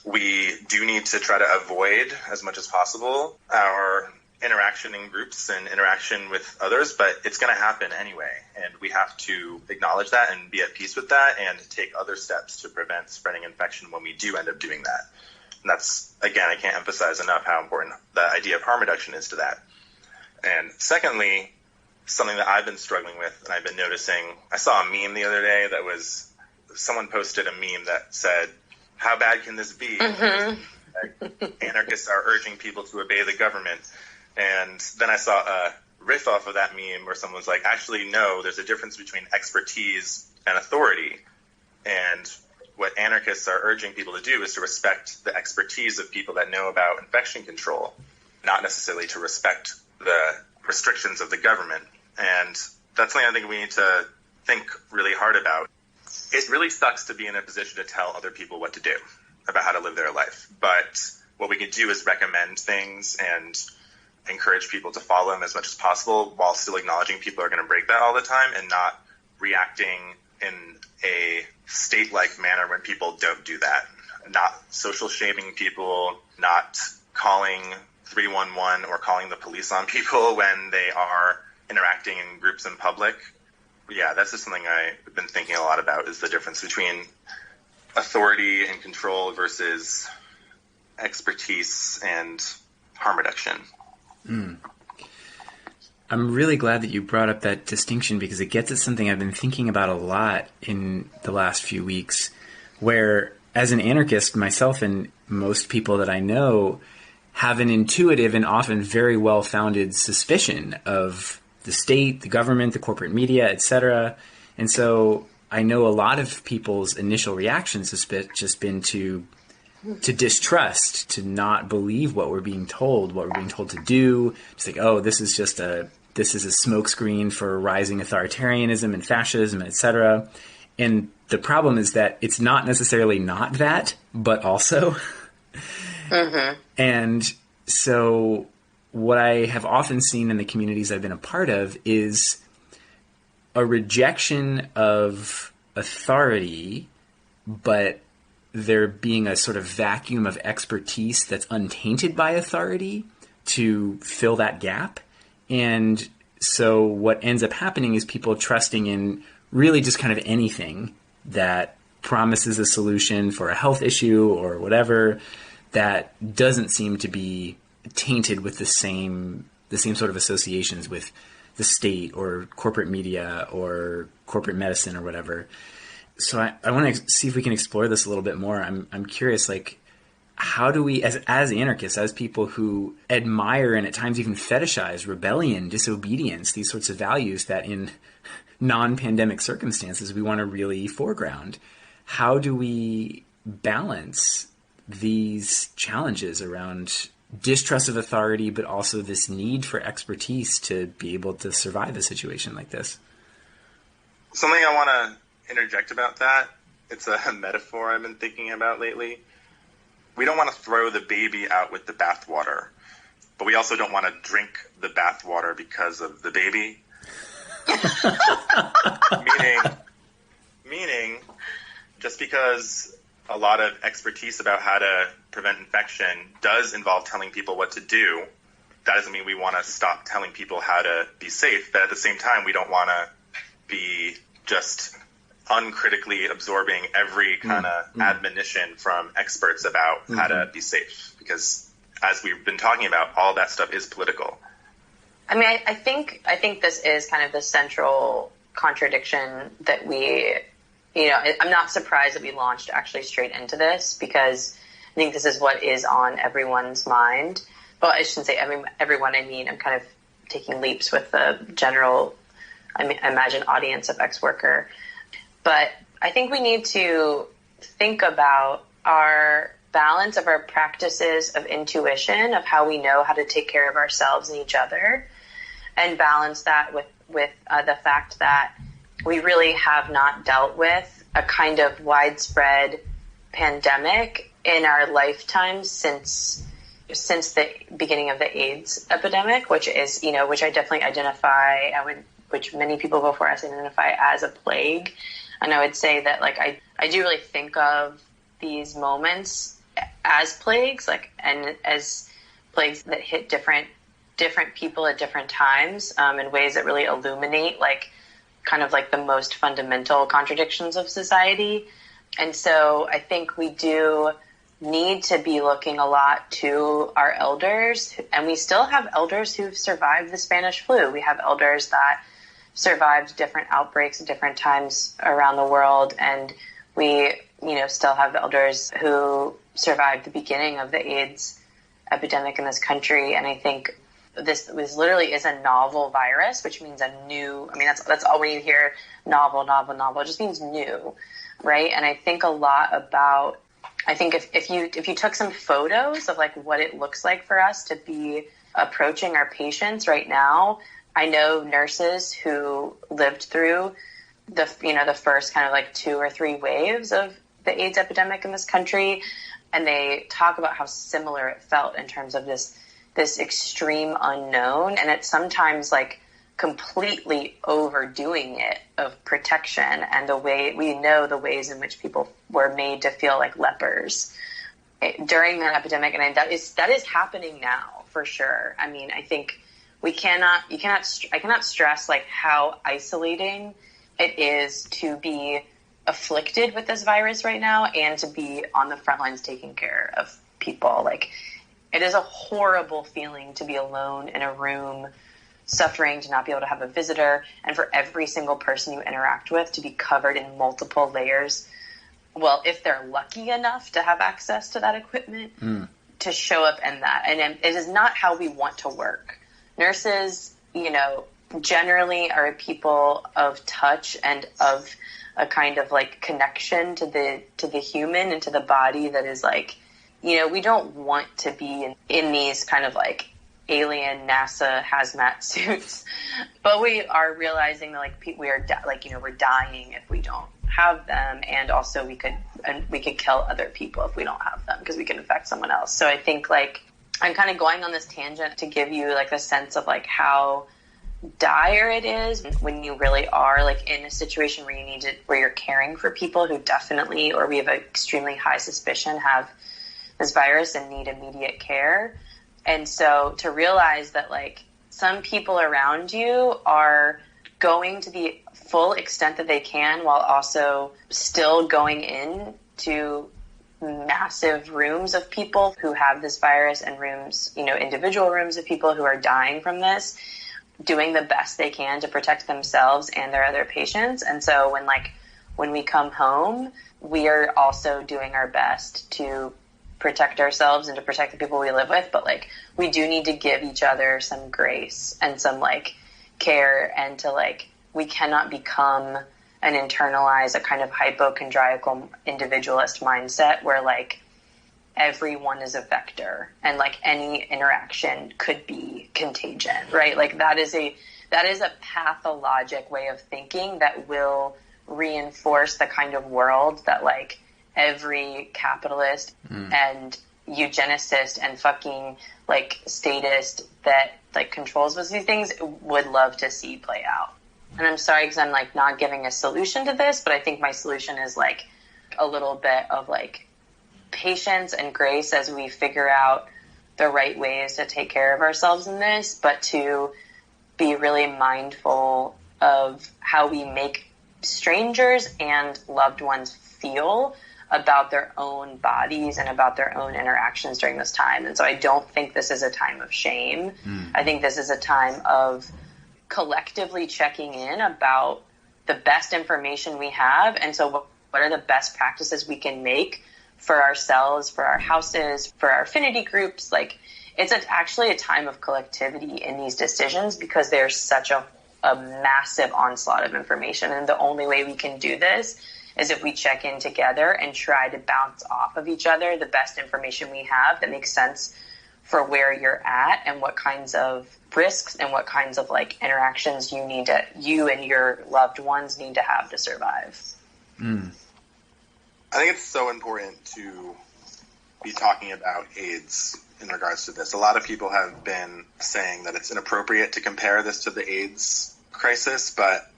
we do need to try to avoid, as much as possible, our interaction in groups and interaction with others, but it's going to happen anyway. And we have to acknowledge that and be at peace with that and take other steps to prevent spreading infection when we do end up doing that. And that's, again, I can't emphasize enough how important the idea of harm reduction is to that. And secondly, something that I've been struggling with and I've been noticing, I saw a meme the other day that was, someone posted a meme that said, "How bad can this be?" Anarchists are urging people to obey the government. And then I saw a riff off of that meme where someone was like, actually, no, there's a difference between expertise and authority. And what anarchists are urging people to do is to respect the expertise of people that know about infection control, not necessarily to respect the restrictions of the government. And that's something I think we need to think really hard about. It really sucks to be in a position to tell other people what to do about how to live their life. But what we can do is recommend things and encourage people to follow them as much as possible, while still acknowledging people are going to break that all the time and not reacting in a state-like manner when people don't do that. Not social shaming people, not calling 311 or calling the police on people when they are interacting in groups in public. Yeah, that's just something I've been thinking a lot about, is the difference between authority and control versus expertise and harm reduction. I'm really glad that you brought up that distinction, because it gets at something I've been thinking about a lot in the last few weeks, where as an anarchist, myself and most people that I know have an intuitive and often very well-founded suspicion of the state, the government, the corporate media, etc. And so I know a lot of people's initial reactions have just been to distrust, to not believe what we're being told to do, to think, oh, this is just a this is a smokescreen for rising authoritarianism and fascism, etc. And the problem is that it's not necessarily not that, but also. Mm-hmm. And so what I have often seen in the communities I've been a part of is a rejection of authority, but there being a sort of vacuum of expertise that's untainted by authority to fill that gap. And so what ends up happening is people trusting in really just kind of anything that promises a solution for a health issue or whatever that doesn't seem to be tainted with the same sort of associations with the state or corporate media or corporate medicine or whatever. So I want to see if we can explore this a little bit more. I'm curious, like, how do we, as anarchists, as people who admire and at times even fetishize rebellion, disobedience, these sorts of values that in non-pandemic circumstances we want to really foreground, how do we balance these challenges around distrust of authority, but also this need for expertise to be able to survive a situation like this? Something I want to interject about that, it's a metaphor I've been thinking about lately. We don't want to throw the baby out with the bathwater, but we also don't want to drink the bathwater because of the baby. meaning, just because a lot of expertise about how to prevent infection does involve telling people what to do, that doesn't mean we want to stop telling people how to be safe. But at the same time, we don't want to be just uncritically absorbing every kind of admonition from experts about how to be safe. Because as we've been talking about, all that stuff is political. I mean, I think this is kind of the central contradiction that we, I'm not surprised that we launched actually straight into this, because I think this is what is on everyone's mind. Well, I shouldn't say everyone. I mean, I'm kind of taking leaps with the general, I imagine, audience of ex-worker. But I think we need to think about our balance of our practices of intuition, of how we know how to take care of ourselves and each other, and balance that with the fact that we really have not dealt with a kind of widespread pandemic in our lifetime since the beginning of the AIDS epidemic, which is, which I definitely identify, which many people before us identify as a plague. And I would say that, like, I do really think of these moments as plagues, and as plagues that hit different people at different times, in ways that really illuminate, kind of the most fundamental contradictions of society. And so I think we do need to be looking a lot to our elders, and we still have elders who've survived the Spanish flu. We have elders that survived different outbreaks at different times around the world, and we, still have elders who survived the beginning of the AIDS epidemic in this country. And I think this literally is a novel virus, which means a new, that's all when you hear novel, it just means new, right? And I think a lot about, if you took some photos of what it looks like for us to be approaching our patients right now, I know nurses who lived through the first kind of 2 or 3 waves of the AIDS epidemic in this country, and they talk about how similar it felt in terms of this extreme unknown, and it's sometimes completely overdoing it of protection, and the way we know the ways in which people were made to feel like lepers during that epidemic, and that is happening now for sure. I mean, I think I cannot stress how isolating it is to be afflicted with this virus right now and to be on the front lines taking care of people. It is a horrible feeling to be alone in a room, suffering, to not be able to have a visitor, and for every single person you interact with to be covered in multiple layers. Well, if they're lucky enough to have access to that equipment, to show up in that. And it is not how we want to work. Nurses, generally are people of touch and of a kind of connection to the human and to the body that is we don't want to be in these kind of alien NASA hazmat suits, but we are realizing that like we're dying if we don't have them, and also we could kill other people if we don't have them because we can infect someone else. So I think like I'm kind of going on this tangent to give you like a sense of like how dire it is when you really are like in a situation where you're caring for people who definitely, or we have an extremely high suspicion have this virus and need immediate care. And so to realize that like some people around you are going to the full extent that they can while also still going in to massive rooms of people who have this virus and rooms, individual rooms of people who are dying from this, doing the best they can to protect themselves and their other patients. And so when we come home, we are also doing our best to protect ourselves and to protect the people we live with. But like, we do need to give each other some grace and some like care, and to like, we cannot become and internalize a kind of hypochondriacal individualist mindset where like everyone is a vector and like any interaction could be contagion, right? Like that is a pathologic way of thinking that will reinforce the kind of world that like every capitalist and eugenicist and fucking like statist that like controls these things would love to see play out. And I'm sorry because I'm like not giving a solution to this, but I think my solution is like a little bit of like patience and grace as we figure out the right ways to take care of ourselves in this, but to be really mindful of how we make strangers and loved ones feel about their own bodies and about their own interactions during this time. And so I don't think this is a time of shame. I think this is a time of collectively checking in about the best information we have. And so what are the best practices we can make for ourselves, for our houses, for our affinity groups? Like it's actually a time of collectivity in these decisions because there's such a massive onslaught of information. And the only way we can do this is if we check in together and try to bounce off of each other the best information we have that makes sense for where you're at and what kinds of risks and what kinds of like interactions you and your loved ones need to have to survive. I think it's so important to be talking about AIDS in regards to this. A lot of people have been saying that it's inappropriate to compare this to the AIDS crisis, but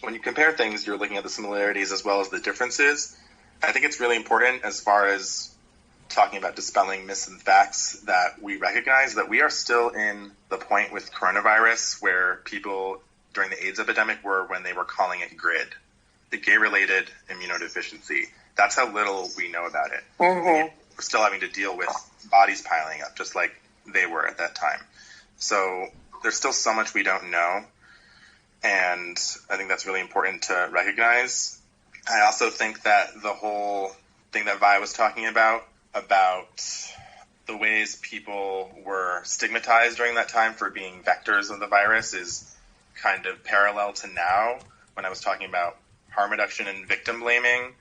when you compare things, you're looking at the similarities as well as the differences. I think it's really important as far as talking about dispelling myths and facts that we recognize that we are still in the point with coronavirus where people during the AIDS epidemic were when they were calling it GRID, the gay-related immunodeficiency. That's how little we know about it. We're still having to deal with bodies piling up just like they were at that time. So there's still so much we don't know. And I think that's really important to recognize. I also think that the whole thing that Vi was talking about the ways people were stigmatized during that time for being vectors of the virus is kind of parallel to now when I was talking about harm reduction and victim blaming.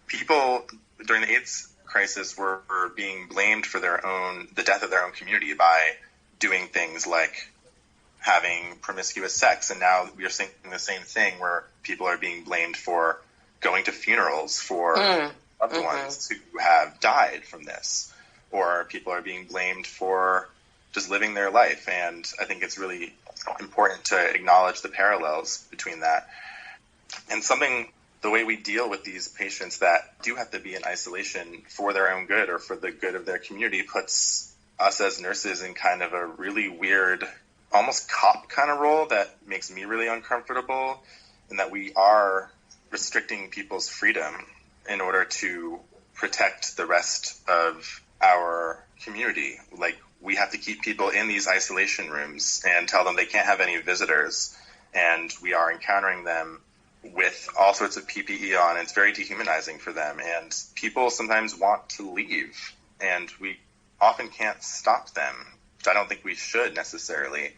People during the AIDS crisis were being blamed for the death of their own community by doing things like having promiscuous sex, and now we are seeing the same thing where people are being blamed for going to funerals for loved ones who have died from this, or people are being blamed for just living their life. And I think it's really important to acknowledge the parallels between that. And the way we deal with these patients that do have to be in isolation for their own good or for the good of their community puts us as nurses in kind of a really weird, almost cop kind of role that makes me really uncomfortable, and that we are restricting people's freedom in order to protect the rest of our community. Like, we have to keep people in these isolation rooms and tell them they can't have any visitors, and we are encountering them with all sorts of PPE on. It's very dehumanizing for them, and people sometimes want to leave, and we often can't stop them, which I don't think we should necessarily,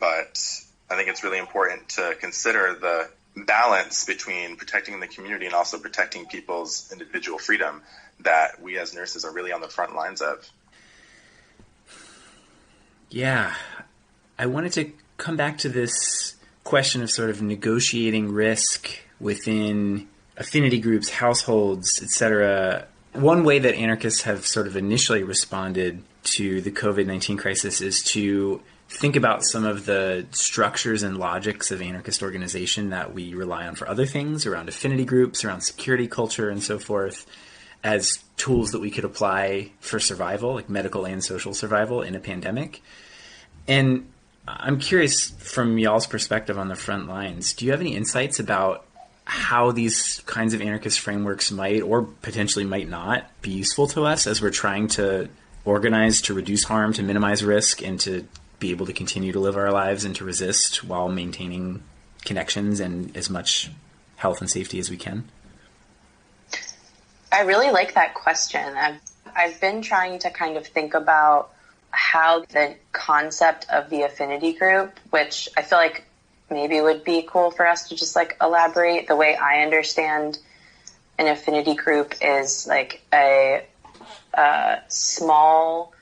but I think it's really important to consider the balance between protecting the community and also protecting people's individual freedom that we as nurses are really on the front lines of. Yeah. I wanted to come back to this question of sort of negotiating risk within affinity groups, households, etc. One way that anarchists have sort of initially responded to the COVID-19 crisis is to think about some of the structures and logics of anarchist organization that we rely on for other things, around affinity groups, around security culture, and so forth, as tools that we could apply for survival, like medical and social survival in a pandemic. And I'm curious, from y'all's perspective on the front lines, do you have any insights about how these kinds of anarchist frameworks might or potentially might not be useful to us as we're trying to organize to reduce harm, to minimize risk, and to be able to continue to live our lives and to resist while maintaining connections and as much health and safety as we can? I really like that question. I've been trying to kind of think about how the concept of the affinity group, which I feel like maybe would be cool for us to just like elaborate. The way I understand an affinity group is like a small,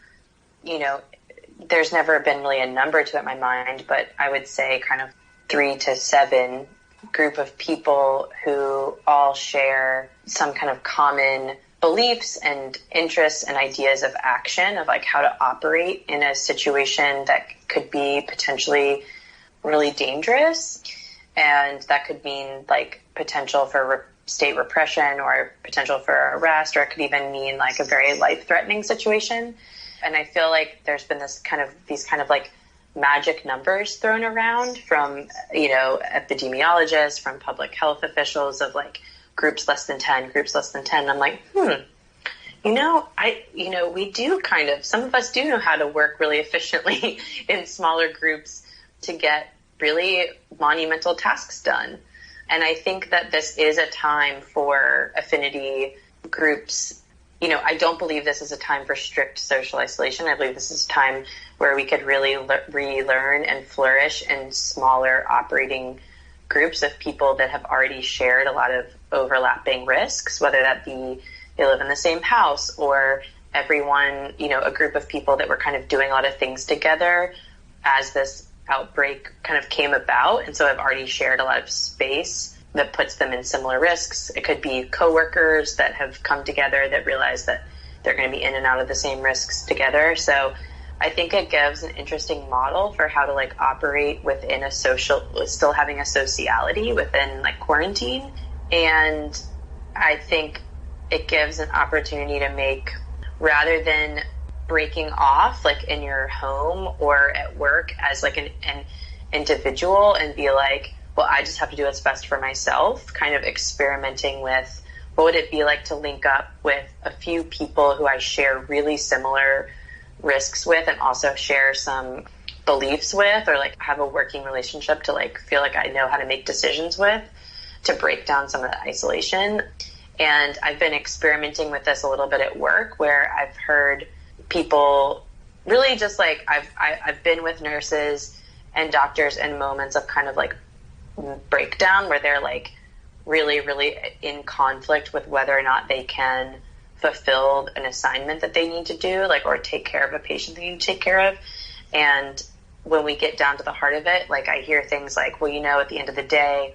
there's never been really a number to it in my mind, but I would say kind of 3 to 7 group of people who all share some kind of common beliefs and interests and ideas of action, of like how to operate in a situation that could be potentially really dangerous. And that could mean like potential for state repression or potential for arrest, or it could even mean like a very life-threatening situation. And I feel like there's been these kind of like magic numbers thrown around from, epidemiologists, from public health officials of like groups less than 10, groups less than 10. And I'm like, we do some of us do know how to work really efficiently in smaller groups to get really monumental tasks done. And I think that this is a time for affinity groups. I don't believe this is a time for strict social isolation. I believe this is a time where we could really relearn and flourish in smaller operating groups of people that have already shared a lot of overlapping risks, whether that be they live in the same house or everyone, a group of people that were kind of doing a lot of things together as this outbreak kind of came about. And so I've already shared a lot of space that puts them in similar risks. It could be coworkers that have come together that realize that they're going to be in and out of the same risks together. So I think it gives an interesting model for how to like operate within a social, still having a sociality within like quarantine. And I think it gives an opportunity to make, rather than breaking off like in your home or at work as like an individual and be like, well, I just have to do what's best for myself, kind of experimenting with what would it be like to link up with a few people who I share really similar risks with and also share some beliefs with, or like have a working relationship to like feel like I know how to make decisions with, to break down some of the isolation. And I've been experimenting with this a little bit at work, where I've heard people really just like, I've been with nurses and doctors in moments of kind of like breakdown where they're like really, really in conflict with whether or not they can fulfill an assignment that they need to do, like, or take care of a patient they need to take care of. And when we get down to the heart of it, like I hear things like, well, at the end of the day,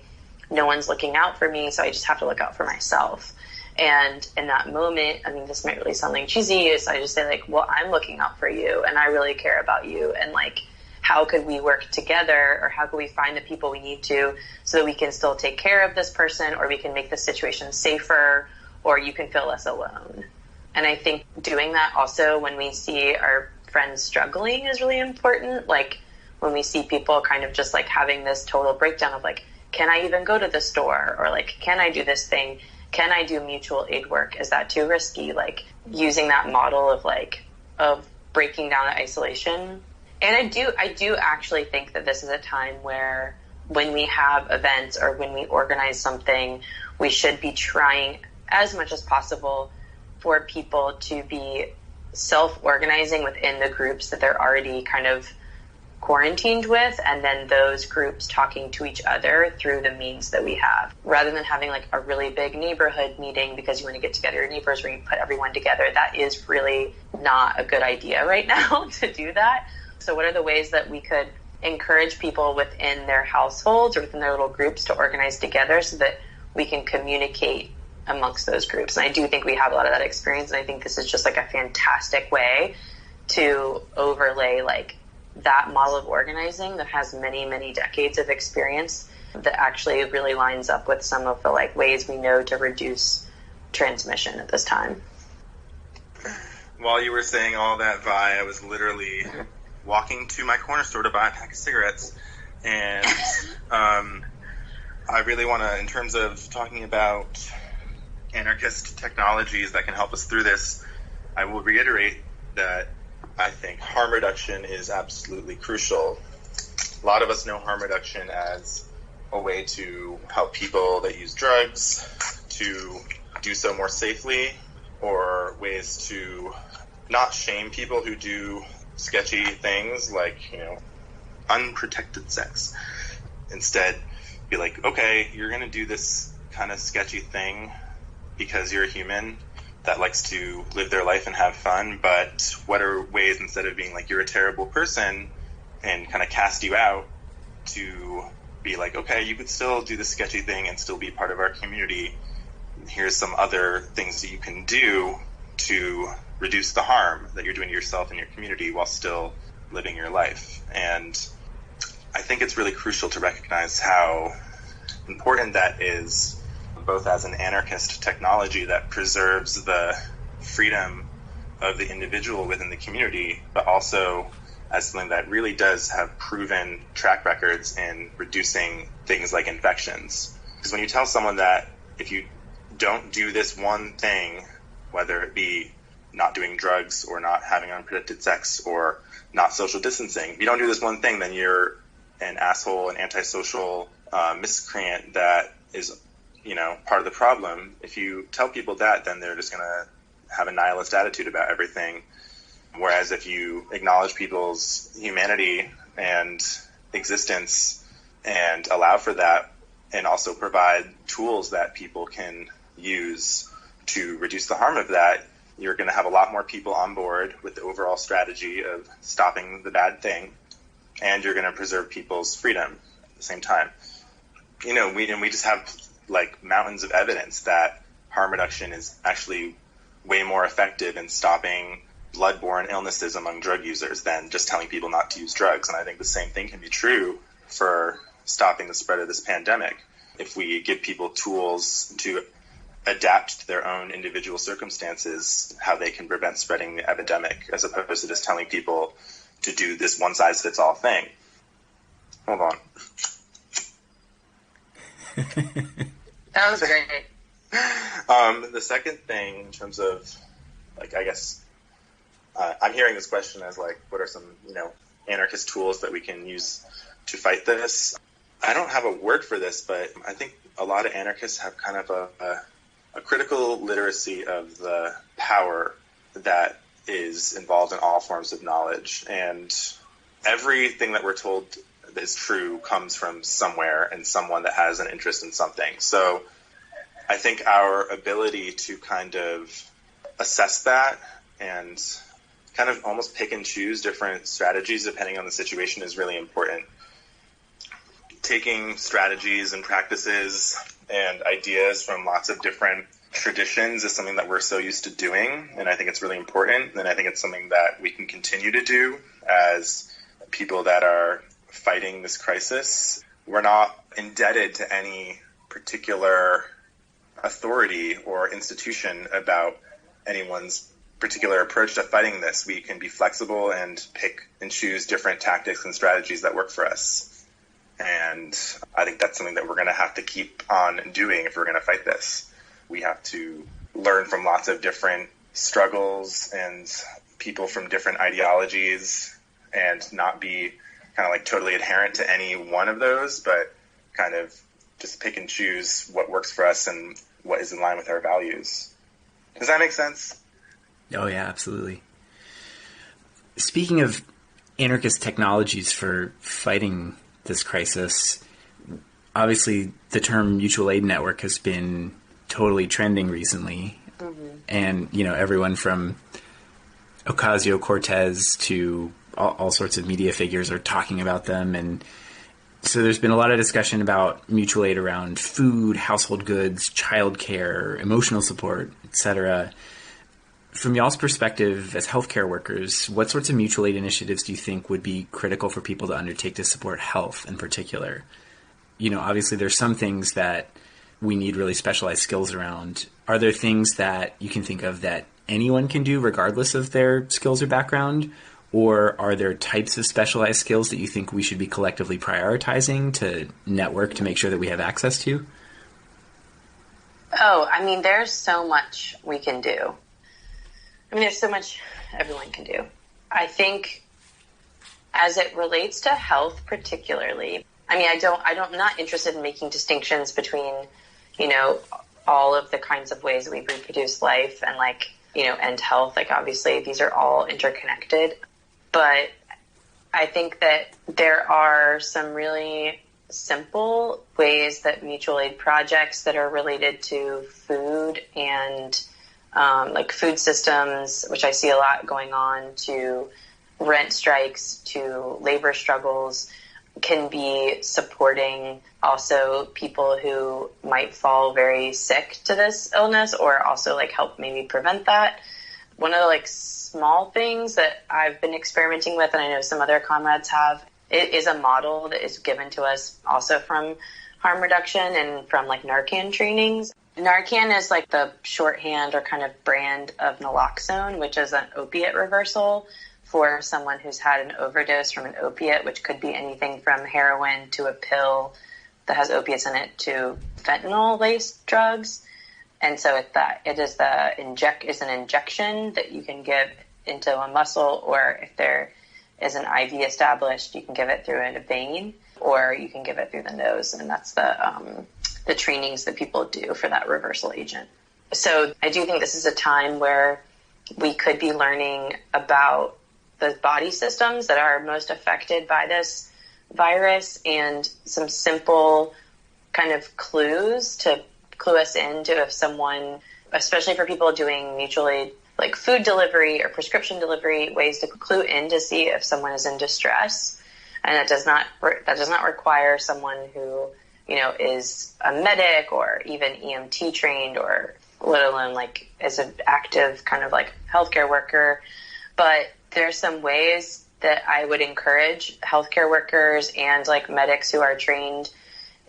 no one's looking out for me, so I just have to look out for myself. And in that moment, this might really sound like cheesy, so I just say like, well, I'm looking out for you and I really care about you. And like, how could we work together, or how could we find the people we need to so that we can still take care of this person, or we can make the situation safer, or you can feel less alone. And I think doing that also when we see our friends struggling is really important. Like when we see people kind of just like having this total breakdown of like, can I even go to the store? Or like, can I do this thing? Can I do mutual aid work? Is that too risky? Like using that model of breaking down the isolation. And I do actually think that this is a time where when we have events or when we organize something, we should be trying as much as possible for people to be self-organizing within the groups that they're already kind of quarantined with, and then those groups talking to each other through the means that we have, rather than having like a really big neighborhood meeting because you want to get together your neighbors where you put everyone together. That is really not a good idea right now to do that. So what are the ways that we could encourage people within their households or within their little groups to organize together so that we can communicate amongst those groups? And I do think we have a lot of that experience, and I think this is just like a fantastic way to overlay like that model of organizing that has many, many decades of experience that actually really lines up with some of the like ways we know to reduce transmission at this time. While you were saying all that, Vi, I was literally walking to my corner store to buy a pack of cigarettes. And I really want to, in terms of talking about anarchist technologies that can help us through this, I will reiterate that I think harm reduction is absolutely crucial. A lot of us know harm reduction as a way to help people that use drugs to do so more safely, or ways to not shame people who do sketchy things like, unprotected sex. Instead, be like, okay, you're going to do this kind of sketchy thing because you're a human that likes to live their life and have fun, but what are ways, instead of being like, you're a terrible person and kind of cast you out, to be like, okay, you could still do the sketchy thing and still be part of our community. Here's some other things that you can do to reduce the harm that you're doing to yourself and your community while still living your life. And I think it's really crucial to recognize how important that is, both as an anarchist technology that preserves the freedom of the individual within the community, but also as something that really does have proven track records in reducing things like infections. Because when you tell someone that if you don't do this one thing, whether it be not doing drugs or not having unprotected sex or not social distancing, if you don't do this one thing, then you're an asshole, an antisocial miscreant that is, part of the problem. If you tell people that, then they're just going to have a nihilist attitude about everything. Whereas if you acknowledge people's humanity and existence and allow for that, and also provide tools that people can use to reduce the harm of that, you're going to have a lot more people on board with the overall strategy of stopping the bad thing, and you're going to preserve people's freedom at the same time. We just have like mountains of evidence that harm reduction is actually way more effective in stopping blood-borne illnesses among drug users than just telling people not to use drugs. And I think the same thing can be true for stopping the spread of this pandemic. If we give people tools to adapt to their own individual circumstances, how they can prevent spreading the epidemic, as opposed to just telling people to do this one-size-fits-all thing. Hold on. That was great. The second thing, in terms of, I'm hearing this question as, what are some, anarchist tools that we can use to fight this? I don't have a word for this, but I think a lot of anarchists have kind of a critical literacy of the power that is involved in all forms of knowledge. And everything that we're told is true comes from somewhere and someone that has an interest in something. So I think our ability to kind of assess that and kind of almost pick and choose different strategies depending on the situation is really important. Taking strategies and practices and ideas from lots of different traditions is something that we're so used to doing, and I think it's really important, and I think it's something that we can continue to do as people that are fighting this crisis. We're not indebted to any particular authority or institution about anyone's particular approach to fighting this. We can be flexible and pick and choose different tactics and strategies that work for us. And I think that's something that we're going to have to keep on doing if we're going to fight this. We have to learn from lots of different struggles and people from different ideologies and not be kind of like totally adherent to any one of those, but kind of just pick and choose what works for us and what is in line with our values. Does that make sense? Oh, yeah, absolutely. Speaking of anarchist technologies for fighting this crisis, obviously the term mutual aid network has been totally trending recently. Mm-hmm. And, everyone from Ocasio-Cortez to all sorts of media figures are talking about them. And so there's been a lot of discussion about mutual aid around food, household goods, childcare, emotional support, etc. From y'all's perspective as healthcare workers, what sorts of mutual aid initiatives do you think would be critical for people to undertake to support health in particular? Obviously there's some things that we need really specialized skills around. Are there things that you can think of that anyone can do regardless of their skills or background? Or are there types of specialized skills that you think we should be collectively prioritizing to network to make sure that we have access to? Oh, there's so much we can do. There's so much everyone can do. I think as it relates to health particularly, I'm not interested in making distinctions between, all of the kinds of ways we reproduce life and and health. Obviously these are all interconnected. But I think that there are some really simple ways that mutual aid projects that are related to food and food systems, which I see a lot going on, to rent strikes, to labor struggles, can be supporting also people who might fall very sick to this illness, or also help maybe prevent that. One of the small things that I've been experimenting with, and I know some other comrades have, it is a model that is given to us also from harm reduction and from Narcan trainings. Narcan is the shorthand or kind of brand of naloxone, which is an opiate reversal for someone who's had an overdose from an opiate, which could be anything from heroin to a pill that has opiates in it to fentanyl-laced drugs. And so it is an injection that you can give into a muscle, or if there is an IV established, you can give it through a vein, or you can give it through the nose. And that's the trainings that people do for that reversal agent. So I do think this is a time where we could be learning about the body systems that are most affected by this virus, and some simple kind of clues to clue us into if someone, especially for people doing mutual aid, food delivery or prescription delivery, ways to clue in to see if someone is in distress. And that does not require someone who, is a medic or even EMT trained, or let alone as an active kind of healthcare worker. But there's some ways that I would encourage healthcare workers and medics who are trained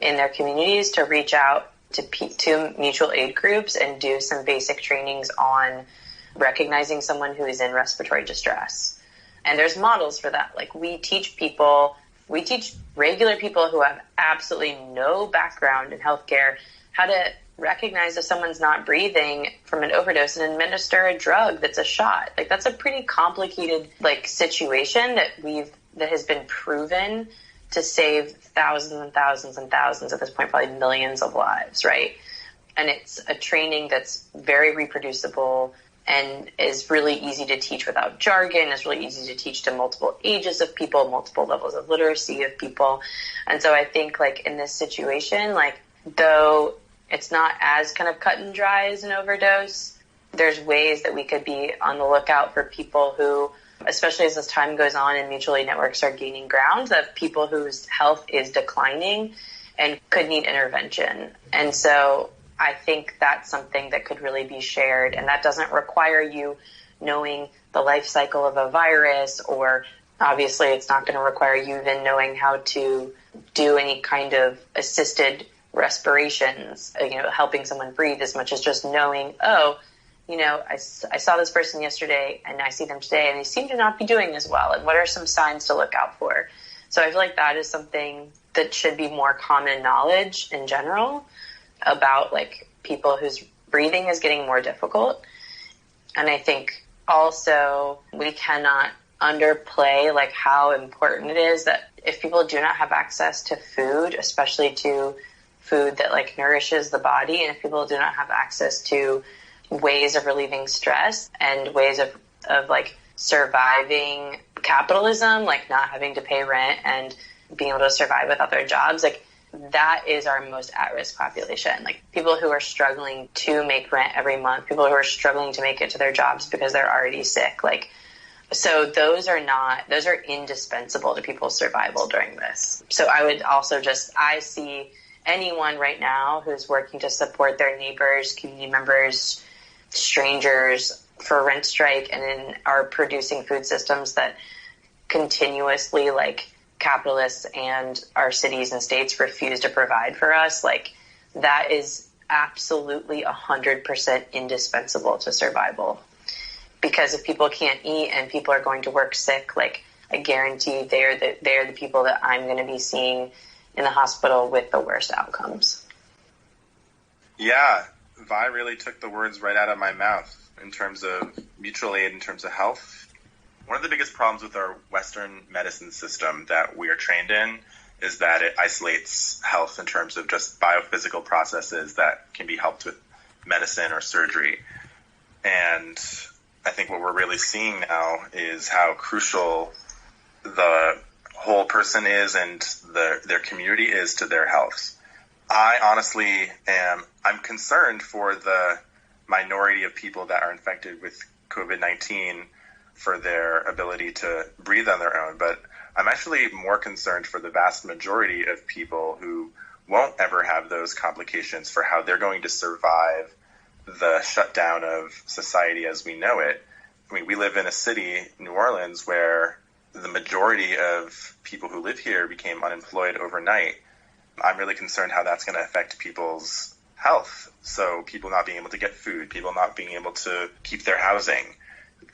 in their communities to reach out to mutual aid groups and do some basic trainings on recognizing someone who is in respiratory distress. And there's models for that. We teach regular people who have absolutely no background in healthcare how to recognize if someone's not breathing from an overdose and administer a drug that's a shot. That's a pretty complicated situation that has been proven to save thousands and thousands and thousands, at this point probably millions of lives, right? And it's a training that's very reproducible and is really easy to teach without jargon. It's really easy to teach to multiple ages of people, multiple levels of literacy of people. And so I think in this situation, though it's not as kind of cut and dry as an overdose, there's ways that we could be on the lookout for people who, especially as this time goes on and mutual aid networks are gaining ground, of people whose health is declining and could need intervention. And so I think that's something that could really be shared. And that doesn't require you knowing the life cycle of a virus, or obviously it's not going to require you even knowing how to do any kind of assisted respirations, helping someone breathe, as much as just knowing, I saw this person yesterday and I see them today and they seem to not be doing as well. And what are some signs to look out for? So I feel like that is something that should be more common knowledge in general about people whose breathing is getting more difficult. And I think also we cannot underplay how important it is that if people do not have access to food, especially to food that nourishes the body, and if people do not have access to ways of relieving stress and ways of surviving capitalism, not having to pay rent and being able to survive without their jobs, that is our most at-risk population. People who are struggling to make rent every month, people who are struggling to make it to their jobs because they're already sick. So those are indispensable to people's survival during this. So I would also I see anyone right now who's working to support their neighbors, community members, strangers for rent strike, and then are producing food systems that continuously, like, capitalists and our cities and states refuse to provide for us. Like, that is absolutely 100% indispensable to survival. Because if people can't eat and people are going to work sick, like, I guarantee they're the people that I'm going to be seeing in the hospital with the worst outcomes. Yeah, Vi really took the words right out of my mouth in terms of mutual aid, in terms of health. One of the biggest problems with our Western medicine system that we are trained in is that it isolates health in terms of just biophysical processes that can be helped with medicine or surgery. And I think what we're really seeing now is how crucial the whole person is and their community is to their health. I honestly I'm concerned for the minority of people that are infected with COVID-19 for their ability to breathe on their own, but I'm actually more concerned for the vast majority of people who won't ever have those complications, for how they're going to survive the shutdown of society as we know it. I mean, we live in a city, New Orleans, where the majority of people who live here became unemployed overnight. I'm really concerned how that's going to affect people's health. So people not being able to get food, people not being able to keep their housing,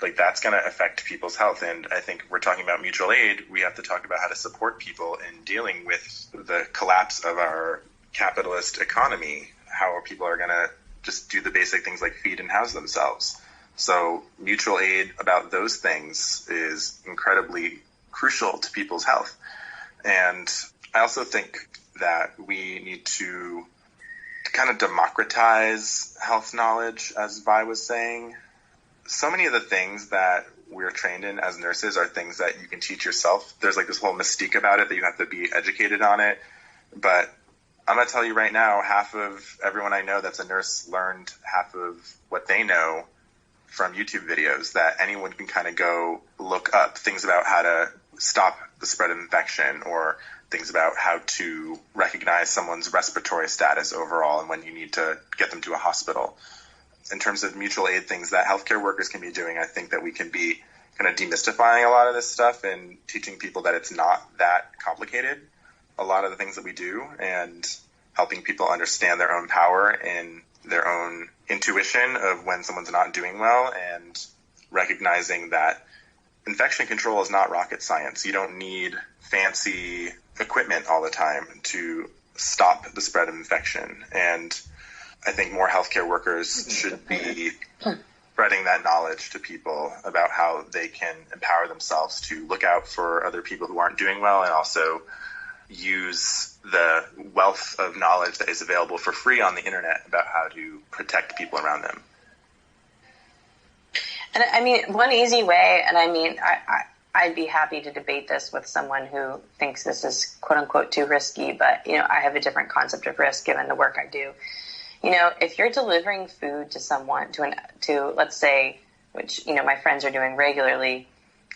like, that's going to affect people's health. And I think we're talking about mutual aid. We have to talk about how to support people in dealing with the collapse of our capitalist economy, how people are going to just do the basic things like feed and house themselves. So mutual aid about those things is incredibly crucial to people's health. And I also think that we need to kind of democratize health knowledge, as Vi was saying. So many of the things that we're trained in as nurses are things that you can teach yourself. There's like this whole mystique about it that you have to be educated on it. But I'm going to tell you right now, half of everyone I know that's a nurse learned half of what they know from YouTube videos that anyone can kind of go look up, things about how to stop the spread of infection, or things about how to recognize someone's respiratory status overall and when you need to get them to a hospital. In terms of mutual aid things that healthcare workers can be doing, I think that we can be kind of demystifying a lot of this stuff and teaching people that it's not that complicated, a lot of the things that we do, and helping people understand their own power and their own intuition of when someone's not doing well, and recognizing that infection control is not rocket science. You don't need fancy equipment all the time to stop the spread of infection. And I think more healthcare workers should be spreading that knowledge to people about how they can empower themselves to look out for other people who aren't doing well, and also use the wealth of knowledge that is available for free on the internet about how to protect people around them. And I mean, one easy way, and I mean, I'd be happy to debate this with someone who thinks this is quote unquote too risky, but, you know, I have a different concept of risk given the work I do. You know, if you're delivering food to someone, to let's say, which, you know, my friends are doing regularly,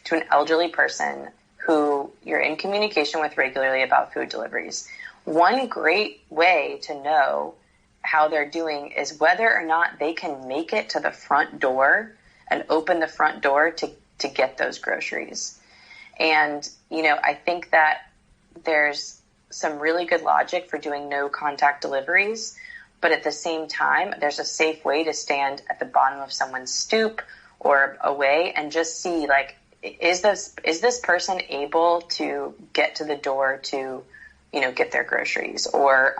to an elderly person who you're in communication with regularly about food deliveries, one great way to know how they're doing is whether or not they can make it to the front door and open the front door to get those groceries. And, you know, I think that there's some really good logic for doing no contact deliveries, but at the same time, there's a safe way to stand at the bottom of someone's stoop or away and just see, like, is this person able to get to the door to, you know, get their groceries? Or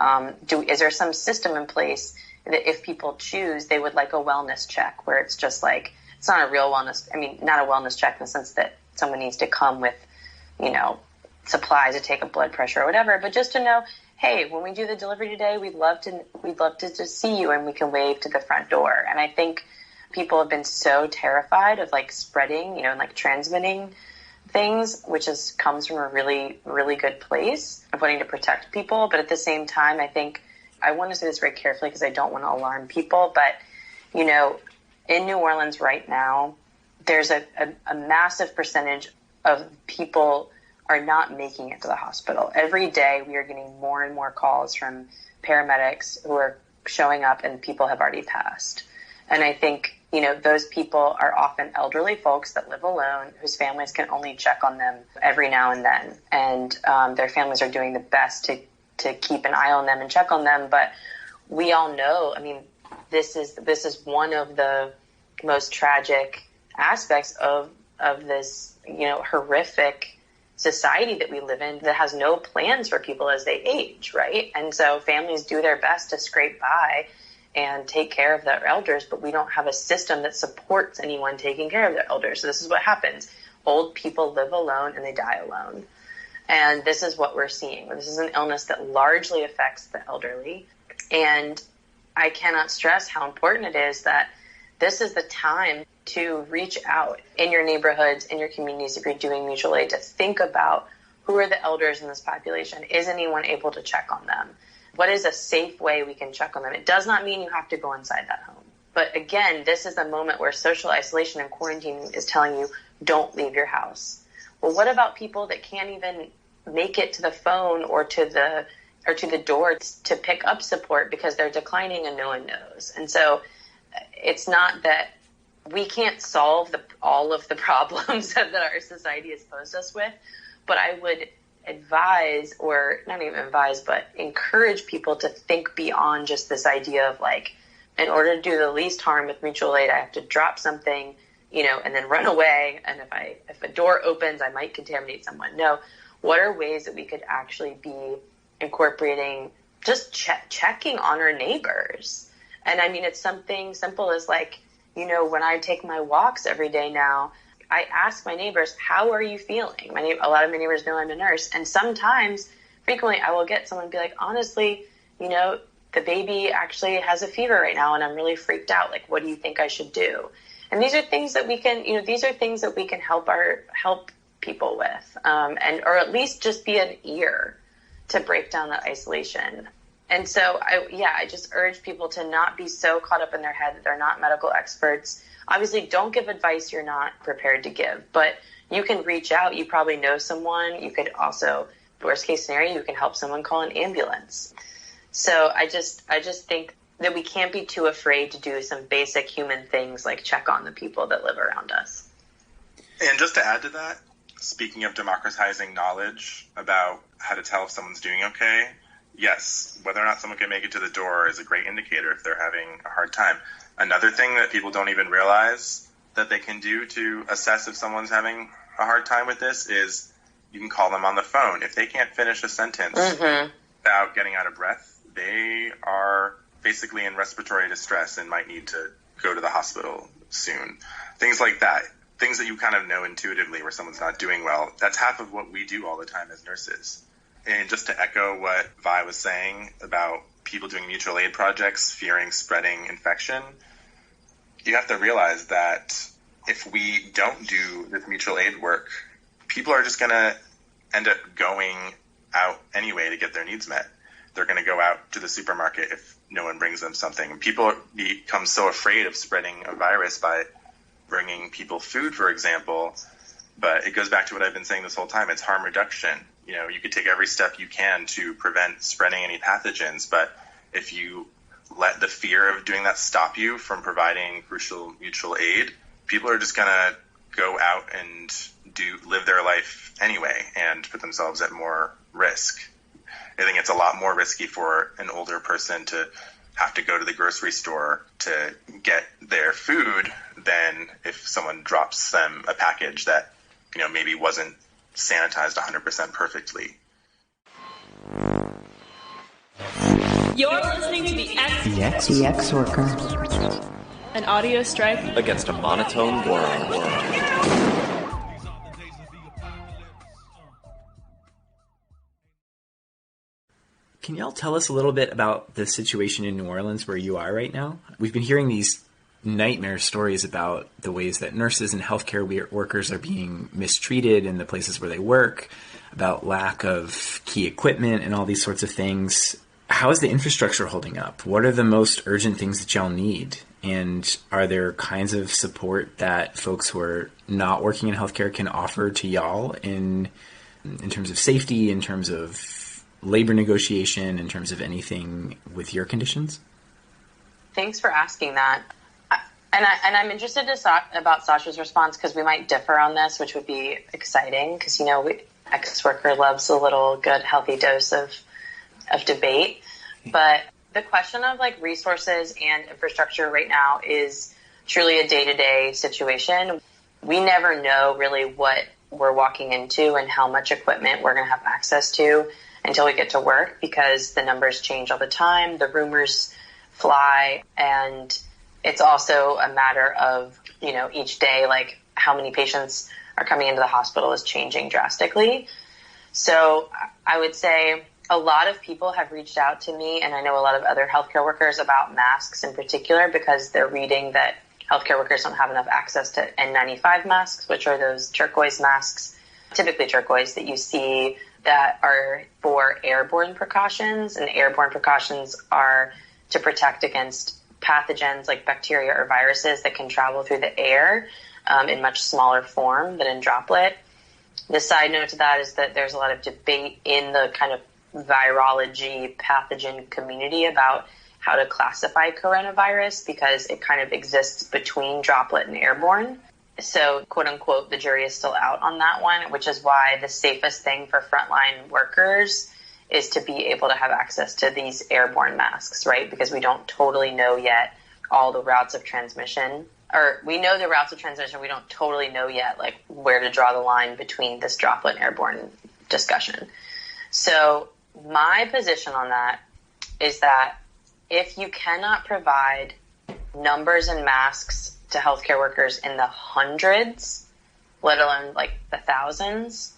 is there some system in place that if people choose, they would like a wellness check, where it's just like, it's not a real wellness, I mean, not a wellness check in the sense that someone needs to come with, you know, supplies to take a blood pressure or whatever, but just to know, hey, when we do the delivery today, we'd love to just see you, and we can wave to the front door. And I think people have been so terrified of, like, spreading, you know, and, like, transmitting things, which comes from a really, really good place of wanting to protect people. But at the same time, I think I want to say this very carefully because I don't want to alarm people. But, you know, in New Orleans right now, there's a massive percentage of people are not making it to the hospital. Every day we are getting more and more calls from paramedics who are showing up and people have already passed. And I think, those people are often elderly folks that live alone, whose families can only check on them every now and then. And their families are doing the best to keep an eye on them and check on them. But we all know, this is one of the most tragic aspects of this, horrific society that we live in that has no plans for people as they age, right? And so families do their best to scrape by and take care of their elders, but we don't have a system that supports anyone taking care of their elders. So this is what happens. Old people live alone and they die alone. And this is what we're seeing. This is an illness that largely affects the elderly. And I cannot stress how important it is that this is the time to reach out in your neighborhoods, in your communities, if you're doing mutual aid, to think about who are the elders in this population. Is anyone able to check on them? What is a safe way we can check on them? It does not mean you have to go inside that home. But again, this is a moment where social isolation and quarantine is telling you, don't leave your house. Well, what about people that can't even make it to the phone or to the door to pick up support because they're declining and no one knows? And so it's not that we can't solve all of the problems that our society has posed us with, but I would advise, or not even advise, but encourage people to think beyond just this idea of in order to do the least harm with mutual aid, I have to drop something, and then run away. And if a door opens, I might contaminate someone. No, what are ways that we could actually be incorporating just checking on our neighbors? And it's something simple as when I take my walks every day now, I ask my neighbors, how are you feeling? A lot of my neighbors know I'm a nurse. And sometimes, frequently, I will get someone be like, honestly, the baby actually has a fever right now and I'm really freaked out. What do you think I should do? And these are things that we can, help people with, or at least just be an ear to break down that isolation. And so I just urge people to not be so caught up in their head that they're not medical experts. Obviously, don't give advice you're not prepared to give, but you can reach out. You probably know someone. You could also, worst case scenario, you can help someone call an ambulance. So I just think that we can't be too afraid to do some basic human things like check on the people that live around us. And just to add to that, speaking of democratizing knowledge about how to tell if someone's doing okay, yes, whether or not someone can make it to the door is a great indicator if they're having a hard time. Another thing that people don't even realize that they can do to assess if someone's having a hard time with this is you can call them on the phone. If they can't finish a sentence without getting out of breath, they are basically in respiratory distress and might need to go to the hospital soon. Things like that. Things that you kind of know intuitively where someone's not doing well. That's half of what we do all the time as nurses. And just to echo what Vi was saying about people doing mutual aid projects, fearing spreading infection, you have to realize that if we don't do this mutual aid work, people are just going to end up going out anyway to get their needs met. They're going to go out to the supermarket if no one brings them something. People become so afraid of spreading a virus by bringing people food, for example. But it goes back to what I've been saying this whole time. It's harm reduction. You could take every step you can to prevent spreading any pathogens, but if you let the fear of doing that stop you from providing crucial mutual aid, people are just going to go out and live their life anyway and put themselves at more risk. I think it's a lot more risky for an older person to have to go to the grocery store to get their food than if someone drops them a package that, maybe wasn't sanitized 100% perfectly. You're listening to the X Worker. An audio strike against a monotone world. Can y'all tell us a little bit about the situation in New Orleans where you are right now? We've been hearing these nightmare stories about the ways that nurses and healthcare workers are being mistreated in the places where they work, about lack of key equipment and all these sorts of things. How is the infrastructure holding up? What are the most urgent things that y'all need And are there kinds of support that folks who are not working in healthcare can offer to y'all in terms of safety, in terms of labor negotiation, in terms of anything with your conditions? Thanks for asking that. And I'm interested to talk about Sasha's response because we might differ on this, which would be exciting because, ex-worker loves a little good, healthy dose of debate. But the question of resources and infrastructure right now is truly a day-to-day situation. We never know really what we're walking into and how much equipment we're going to have access to until we get to work because the numbers change all the time. The rumors fly, and it's also a matter of, each day, how many patients are coming into the hospital is changing drastically. So I would say a lot of people have reached out to me, and I know a lot of other healthcare workers about masks in particular because they're reading that healthcare workers don't have enough access to N95 masks, which are those turquoise masks, typically turquoise, that you see that are for airborne precautions. And airborne precautions are to protect against pathogens like bacteria or viruses that can travel through the air in much smaller form than in droplet. The side note to that is that there's a lot of debate in the kind of virology pathogen community about how to classify coronavirus because it kind of exists between droplet and airborne. So, quote unquote, the jury is still out on that one, which is why the safest thing for frontline workers is to be able to have access to these airborne masks, right? Because we don't totally know yet all the routes of transmission, or we know the routes of transmission. We don't totally know yet, where to draw the line between this droplet and airborne discussion. So my position on that is that if you cannot provide numbers and masks to healthcare workers in the hundreds, let alone the thousands,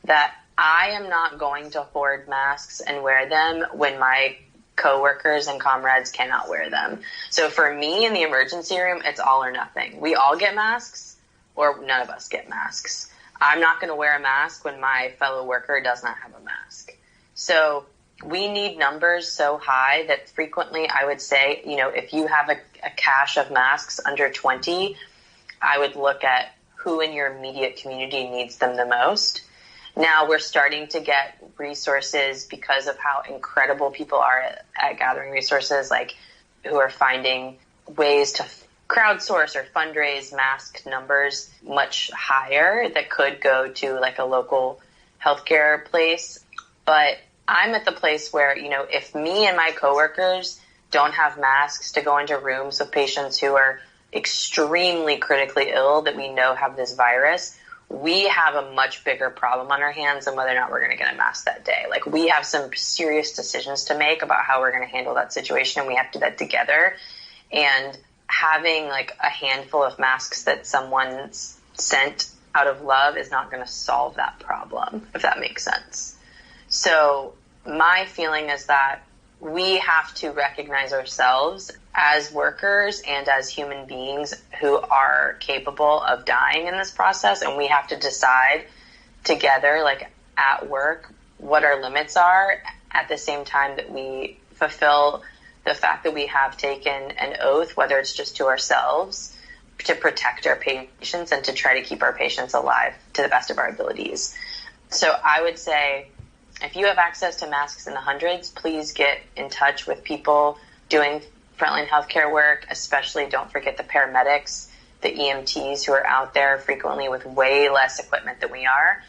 that I am not going to hoard masks and wear them when my coworkers and comrades cannot wear them. So for me in the emergency room, it's all or nothing. We all get masks or none of us get masks. I'm not going to wear a mask when my fellow worker does not have a mask. So we need numbers so high that frequently I would say, if you have a cache of masks under 20, I would look at who in your immediate community needs them the most. Now we're starting to get resources because of how incredible people are at gathering resources, who are finding ways to crowdsource or fundraise mask numbers much higher that could go to a local healthcare place. But I'm at the place where, if me and my coworkers don't have masks to go into rooms with patients who are extremely critically ill that we know have this virus, we have a much bigger problem on our hands than whether or not we're going to get a mask that day. We have some serious decisions to make about how we're going to handle that situation, and we have to do that together. And having a handful of masks that someone sent out of love is not going to solve that problem, if that makes sense. So my feeling is that we have to recognize ourselves as workers and as human beings who are capable of dying in this process, and we have to decide together, at work, what our limits are at the same time that we fulfill the fact that we have taken an oath, whether it's just to ourselves, to protect our patients and to try to keep our patients alive to the best of our abilities. So I would say, if you have access to masks in the hundreds, please get in touch with people doing frontline healthcare work, especially don't forget the paramedics, the EMTs who are out there frequently with way less equipment than we are.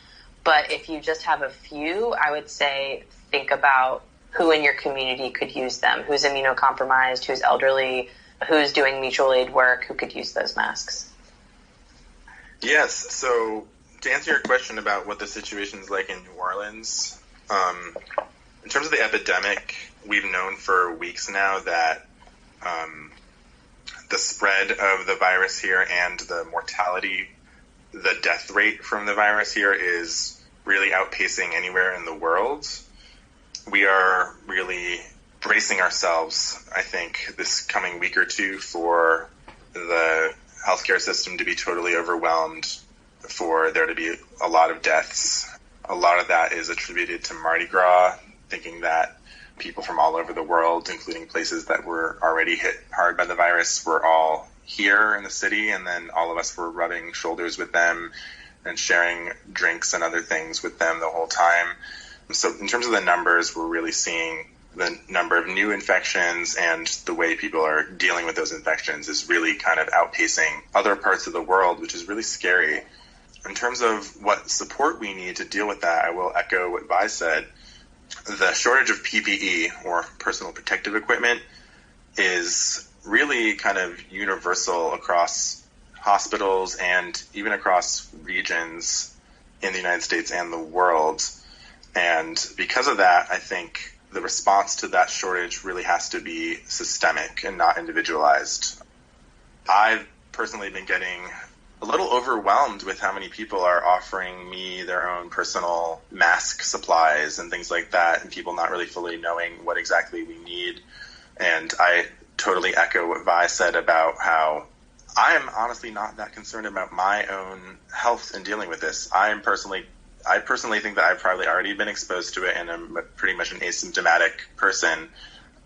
But if you just have a few, I would say think about who in your community could use them, who's immunocompromised, who's elderly, who's doing mutual aid work, who could use those masks. Yes, so to answer your question about what the situation is like in New Orleans, in terms of the epidemic, we've known for weeks now that the spread of the virus here and the mortality, the death rate from the virus here is really outpacing anywhere in the world. We are really bracing ourselves, I think, this coming week or two for the healthcare system to be totally overwhelmed, for there to be a lot of deaths. A lot of that is attributed to Mardi Gras, thinking that people from all over the world, including places that were already hit hard by the virus, were all here in the city, and then all of us were rubbing shoulders with them and sharing drinks and other things with them the whole time. So in terms of the numbers, we're really seeing the number of new infections and the way people are dealing with those infections is really kind of outpacing other parts of the world, which is really scary. In terms of what support we need to deal with that, I will echo what Vi said. The shortage of PPE, or personal protective equipment, is really kind of universal across hospitals and even across regions in the United States and the world. And because of that, I think the response to that shortage really has to be systemic and not individualized. I've personally been getting a little overwhelmed with how many people are offering me their own personal mask supplies and things like that, and people not really fully knowing what exactly we need. And I totally echo what Vi said about how I am honestly not that concerned about my own health in dealing with this. I personally think that I've probably already been exposed to it and I'm pretty much an asymptomatic person,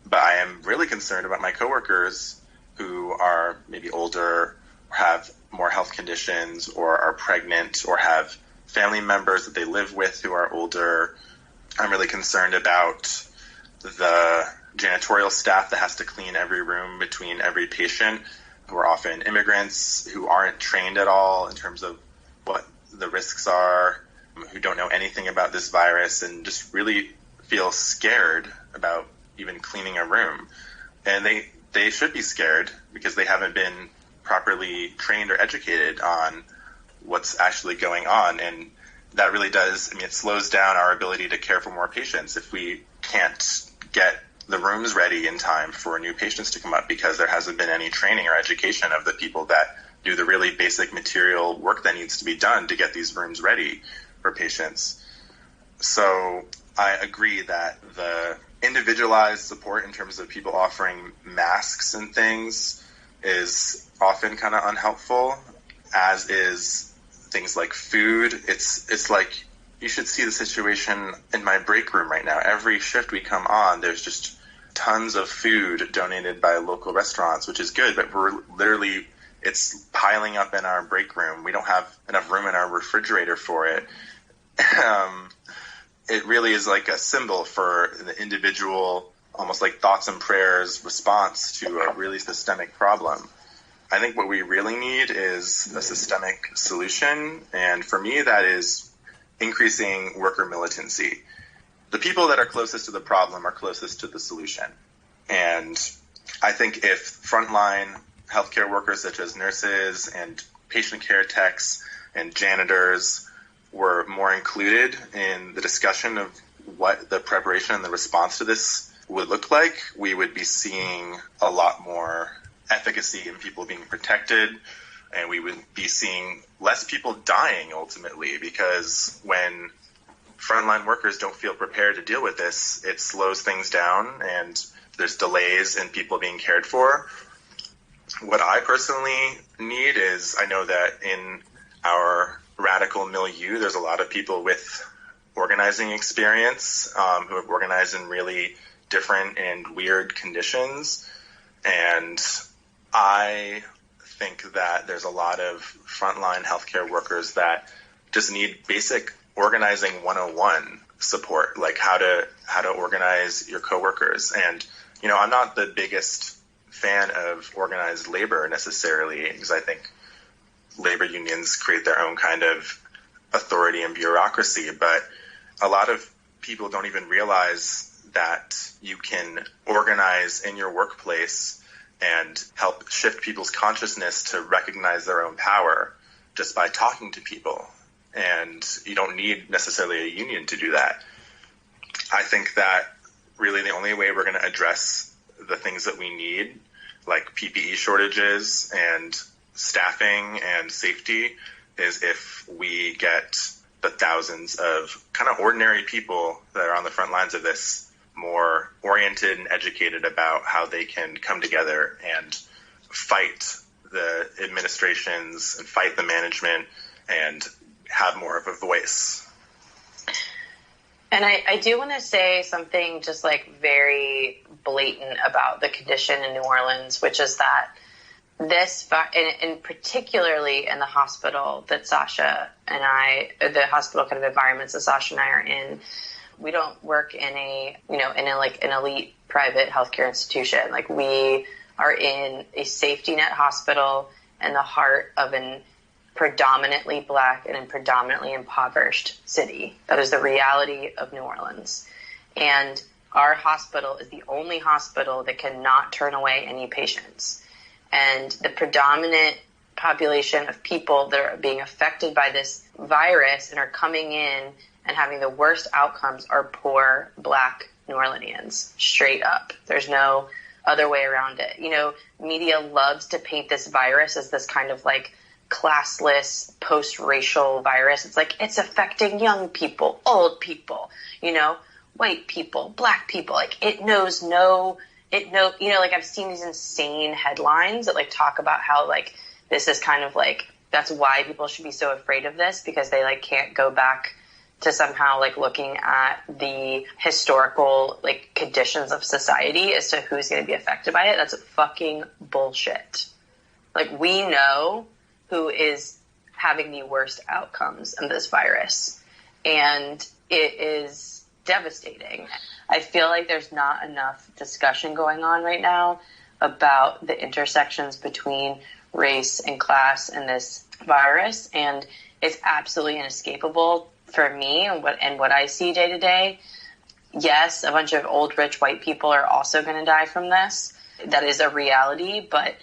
but I am really concerned about my coworkers who are maybe older, or have more health conditions, or are pregnant, or have family members that they live with who are older. I'm really concerned about the janitorial staff that has to clean every room between every patient, who are often immigrants, who aren't trained at all in terms of what the risks are, who don't know anything about this virus, and just really feel scared about even cleaning a room. And they should be scared because they haven't been properly trained or educated on what's actually going on. And that really does, it slows down our ability to care for more patients if we can't get the rooms ready in time for new patients to come up because there hasn't been any training or education of the people that do the really basic material work that needs to be done to get these rooms ready for patients. So I agree that the individualized support in terms of people offering masks and things is often kind of unhelpful, as is things like food. It's like, you should see the situation in my break room right now. Every shift we come on, there's just tons of food donated by local restaurants, which is good, but it's piling up in our break room. We don't have enough room in our refrigerator for it. It really is like a symbol for the individual, almost like thoughts and prayers response to a really systemic problem. I think what we really need is a systemic solution, and for me that is increasing worker militancy. The people that are closest to the problem are closest to the solution. And I think if frontline healthcare workers such as nurses and patient care techs and janitors were more included in the discussion of what the preparation and the response to this would look like, we would be seeing a lot more efficacy in people being protected, and we would be seeing less people dying ultimately, because when frontline workers don't feel prepared to deal with this, it slows things down and there's delays in people being cared for. What I personally need is, I know that in our radical milieu, there's a lot of people with organizing experience who have organized in really different and weird conditions. And I think that there's a lot of frontline healthcare workers that just need basic organizing 101 support, like how to organize your coworkers. And, I'm not the biggest fan of organized labor necessarily, because I think labor unions create their own kind of authority and bureaucracy, but a lot of people don't even realize that you can organize in your workplace and help shift people's consciousness to recognize their own power just by talking to people. And you don't need necessarily a union to do that. I think that really the only way we're going to address the things that we need, like PPE shortages and staffing and safety, is if we get the thousands of kind of ordinary people that are on the front lines of this more oriented and educated about how they can come together and fight the administrations and fight the management and have more of a voice. And I do want to say something just like very blatant about the condition in New Orleans, which is that this, and particularly in the hospital that Sasha and I, the hospital kind of environments that Sasha and I are in, we don't work in a, in a like an elite private healthcare institution. Like, we are in a safety net hospital in the heart of an predominantly Black and predominantly impoverished city. That is the reality of New Orleans. And our hospital is the only hospital that cannot turn away any patients. And the predominant population of people that are being affected by this virus and are coming in and having the worst outcomes are poor Black New Orleanians, straight up. There's no other way around it. Media loves to paint this virus as this kind of like classless, post-racial virus. It's like, it's affecting young people, old people, white people, Black people. Like, I've seen these insane headlines that like talk about how like this is kind of like, that's why people should be so afraid of this, because they like can't go back to somehow like looking at the historical like conditions of society as to who's going to be affected by it. That's fucking bullshit. Like, we know who is having the worst outcomes of this virus, and it is devastating. I feel like there's not enough discussion going on right now about the intersections between race and class in this virus, and it's absolutely inescapable for me and what I see day to day. Yes, a bunch of old, rich white people are also going to die from this. That is a reality, but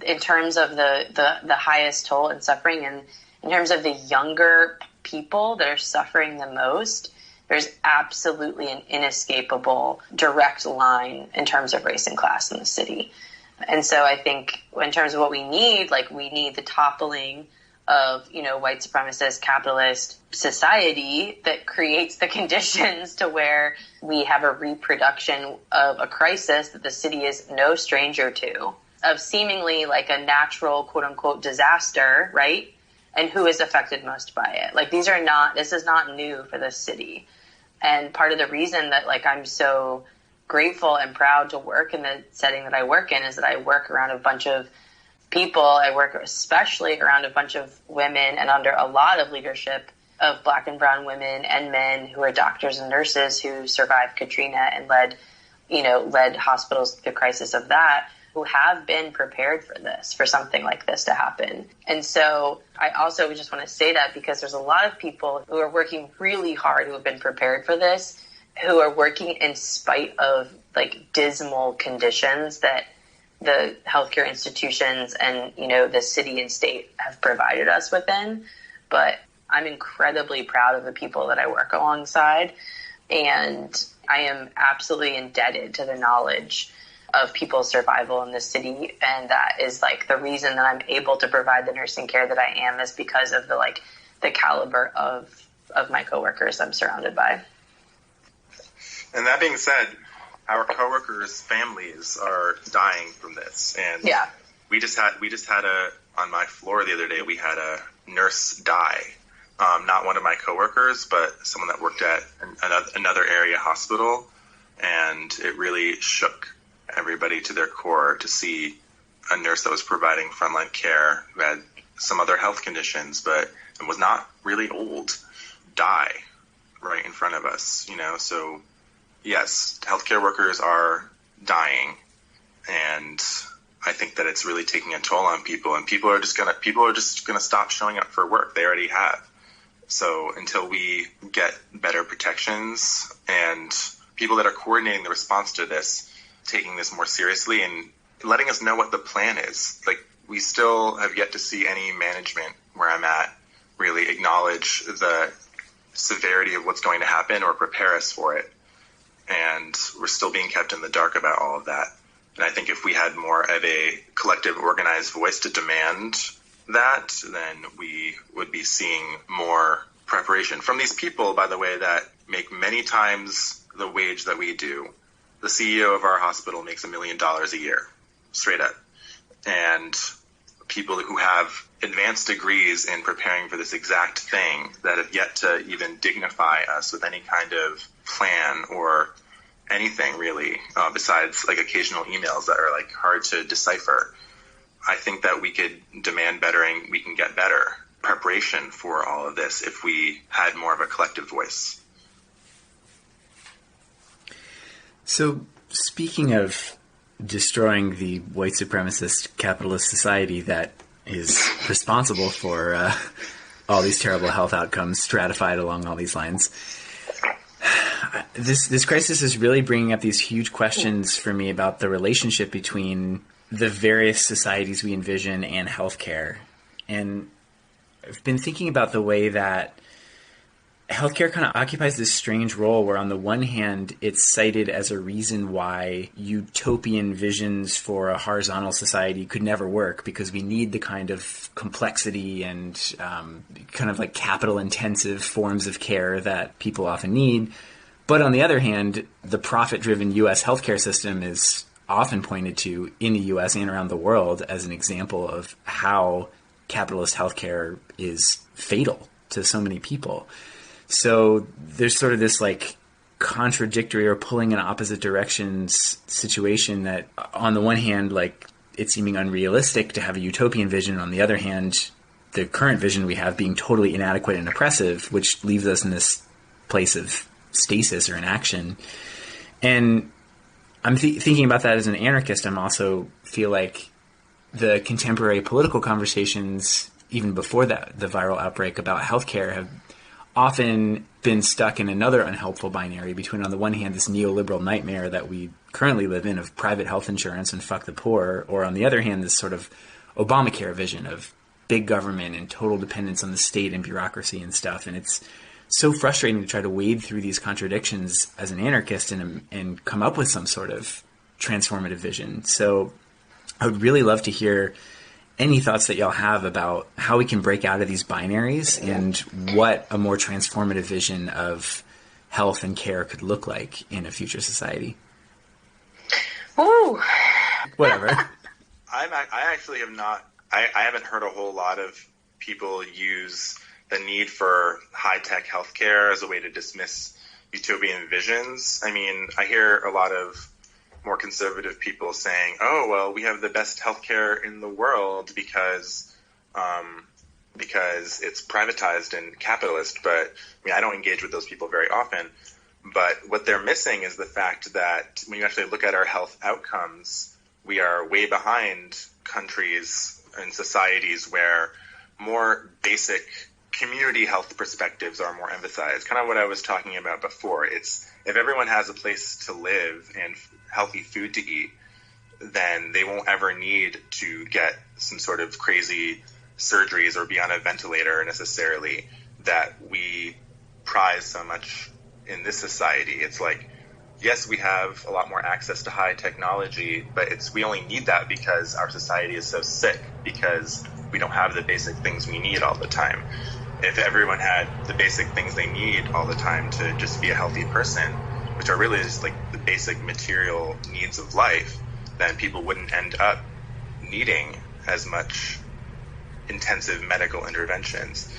in terms of the highest toll and suffering, and in terms of the younger people that are suffering the most, there's absolutely an inescapable direct line in terms of race and class in the city. And so I think in terms of what we need, like, we need the toppling of, white supremacist capitalist society that creates the conditions to where we have a reproduction of a crisis that the city is no stranger to, of seemingly like a natural, quote unquote, disaster, right? And who is affected most by it? Like, this is not new for this city. And part of the reason that like I'm so grateful and proud to work in the setting that I work in is that I work around a bunch of people. I work especially around a bunch of women and under a lot of leadership of Black and brown women and men who are doctors and nurses who survived Katrina and led hospitals through the crisis of that, who have been prepared for something like this to happen. And so I also just want to say that because there's a lot of people who are working really hard who have been prepared for this, who are working in spite of like dismal conditions that the healthcare institutions and, the city and state have provided us within. But I'm incredibly proud of the people that I work alongside. And I am absolutely indebted to the knowledge of people's survival in this city. And that is like the reason that I'm able to provide the nursing care that I am, is because of the caliber of my coworkers I'm surrounded by. And that being said, our coworkers' families are dying from this. And yeah, we just had on my floor the other day, we had a nurse die. Not one of my coworkers, but someone that worked at another area hospital. And it really shook everybody to their core to see a nurse that was providing frontline care, who had some other health conditions, and was not really old, die right in front of us, So yes, healthcare workers are dying, and I think that it's really taking a toll on people, and people are just gonna stop showing up for work. They already have. So until we get better protections and people that are coordinating the response to this, taking this more seriously and letting us know what the plan is. Like, we still have yet to see any management where I'm at really acknowledge the severity of what's going to happen or prepare us for it. And we're still being kept in the dark about all of that. And I think if we had more of a collective, organized voice to demand that, then we would be seeing more preparation from these people, by the way, that make many times the wage that we do. The CEO of our hospital makes $1 million a year, straight up. And people who have advanced degrees in preparing for this exact thing that have yet to even dignify us with any kind of plan or anything really, besides like occasional emails that are like hard to decipher. I think that we could demand better and we can get better preparation for all of this if we had more of a collective voice. So speaking of destroying the white supremacist capitalist society that is responsible for all these terrible health outcomes stratified along all these lines, this crisis is really bringing up these huge questions for me about the relationship between the various societies we envision and healthcare. And I've been thinking about the way that healthcare kind of occupies this strange role where on the one hand, it's cited as a reason why utopian visions for a horizontal society could never work, because we need the kind of complexity and kind of like capital intensive forms of care that people often need. But on the other hand, the profit-driven U.S. healthcare system is often pointed to in the U.S. and around the world as an example of how capitalist healthcare is fatal to so many people. So there's sort of this like contradictory or pulling in opposite directions situation that on the one hand, like it's seeming unrealistic to have a utopian vision. On the other hand, the current vision we have being totally inadequate and oppressive, which leaves us in this place of stasis or inaction. And I'm thinking about that as an anarchist. I'm also feel like the contemporary political conversations, even before that, the viral outbreak about healthcare, have often been stuck in another unhelpful binary between, on the one hand, this neoliberal nightmare that we currently live in of private health insurance and fuck the poor, or on the other hand, this sort of Obamacare vision of big government and total dependence on the state and bureaucracy and stuff. And it's so frustrating to try to wade through these contradictions as an anarchist and come up with some sort of transformative vision. So I would really love to hear any thoughts that y'all have about how we can break out of these binaries and what a more transformative vision of health and care could look like in a future society. Ooh. Whatever. I actually have not, I haven't heard a whole lot of people use the need for high-tech healthcare as a way to dismiss utopian visions. I mean, I hear a lot of more conservative people saying, oh, well, we have the best healthcare in the world because it's privatized and capitalist. But I mean, I don't engage with those people very often. But what they're missing is the fact that when you actually look at our health outcomes, we are way behind countries and societies where more basic community health perspectives are more emphasized. Kind of what I was talking about before. It's if everyone has a place to live and healthy food to eat, then they won't ever need to get some sort of crazy surgeries or be on a ventilator necessarily that we prize so much in this society. It's like, yes, we have a lot more access to high technology, but we only need that because our society is so sick, because we don't have the basic things we need all the time. If everyone had the basic things they need all the time to just be a healthy person, which are really just like the basic material needs of life, then people wouldn't end up needing as much intensive medical interventions.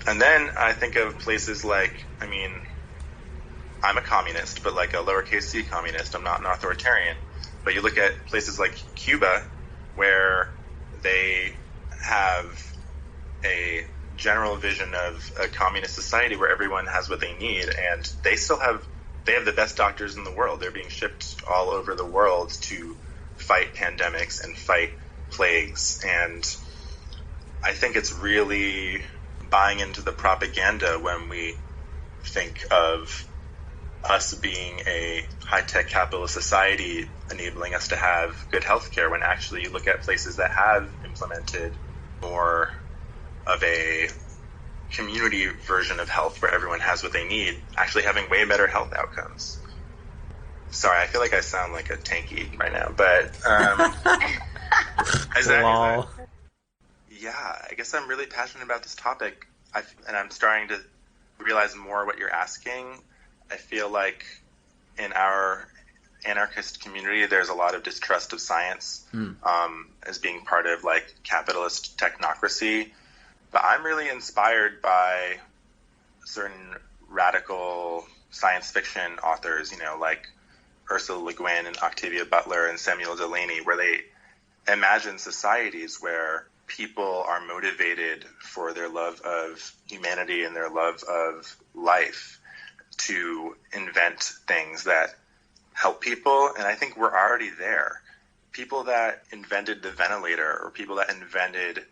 And then I think of places like, I mean, I'm a communist, but like a lowercase c communist. I'm not an authoritarian. But you look at places like Cuba, where they have a general vision of a communist society where everyone has what they need, and they have the best doctors in the world. They're being shipped all over the world to fight pandemics and fight plagues. And I think it's really buying into the propaganda when we think of us being a high-tech capitalist society enabling us to have good healthcare, when actually you look at places that have implemented more of a community version of health where everyone has what they need, actually having way better health outcomes. Sorry, I feel like I sound like a tanky right now, but I guess I'm really passionate about this topic, and I'm starting to realize more what you're asking. I feel like in our anarchist community, there's a lot of distrust of science as being part of like capitalist technocracy. But I'm really inspired by certain radical science fiction authors, like Ursula Le Guin and Octavia Butler and Samuel Delany, where they imagine societies where people are motivated for their love of humanity and their love of life to invent things that help people. And I think we're already there. People that invented the ventilator, or people that invented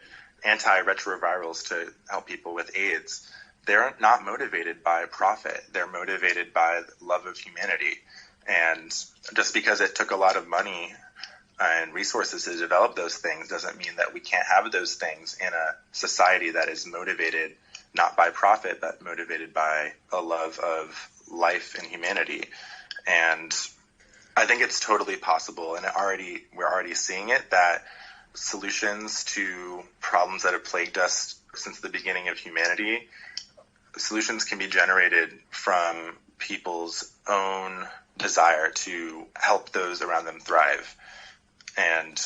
antiretrovirals to help people with AIDS, they're not motivated by profit. They're motivated by love of humanity. And just because it took a lot of money and resources to develop those things doesn't mean that we can't have those things in a society that is motivated not by profit, but motivated by a love of life and humanity. And I think it's totally possible, and we're already seeing it, that solutions to problems that have plagued us since the beginning of humanity, solutions can be generated from people's own desire to help those around them thrive. And